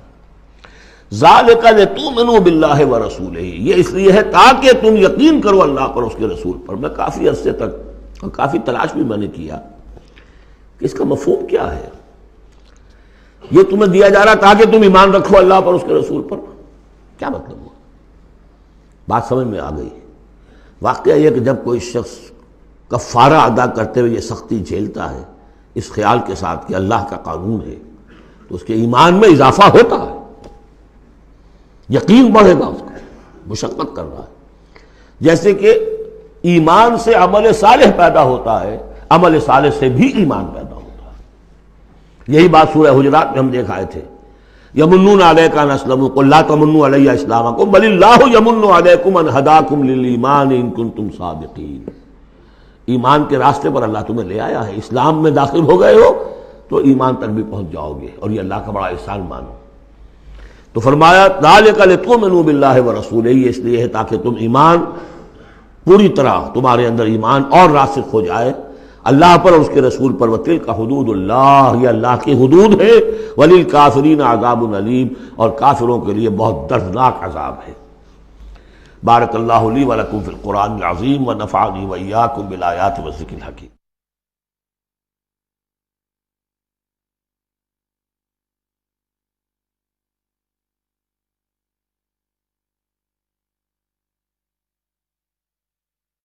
ذالک لتؤمنوا باللہ ورسولہ، یہ اس لیے ہے تاکہ تم یقین کرو اللہ پر، اس کے رسول پر. میں کافی عرصے تک اور کافی تلاش بھی میں نے کیا کہ اس کا مفہوم کیا ہے. یہ تمہیں دیا جا رہا تاکہ تم ایمان رکھو اللہ پر، اس کے رسول پر، کیا مطلب ہوا؟ بات سمجھ میں آ گئی. واقعہ یہ کہ جب کوئی شخص کفارہ ادا کرتے ہوئے یہ سختی جھیلتا ہے اس خیال کے ساتھ کہ اللہ کا قانون ہے، تو اس کے ایمان میں اضافہ ہوتا ہے، یقین بڑھے گا، اس کو مشقت کر رہا ہے. جیسے کہ ایمان سے عمل صالح پیدا ہوتا ہے، عمل صالح سے بھی ایمان پیدا ہوتا ہے. یہی بات سورہ حجرات میں ہم دیکھ آئے تھے. یمنون علیک ان اسلموا قل لا تمنوا علی اسلامکم بل اللہ یمن علیکم ان ہداکم للایمان ان کنتم صادقین. ایمان کے راستے پر اللہ تمہیں لے آیا ہے، اسلام میں داخل ہو گئے ہو تو ایمان تک بھی پہنچ جاؤ گے، اور یہ اللہ کا بڑا احسان مانو. تو فرمایا ذالک لتؤمنوا باللہ ورسولہ، یہ اس لیے ہے تاکہ تم ایمان پوری طرح تمہارے اندر ایمان اور راسخ ہو جائے اللہ پر اور اس کے رسول پر. وتلک حدود اللہ، یہ اللہ کی حدود ہے. وللکافرین عذاب علیم، اور کافروں کے لیے بہت دردناک عذاب ہے. بارک اللہ لی ولکم فی القرآن العظیم ونفعنی وإیاکم بالآیات والذکر الحکیم.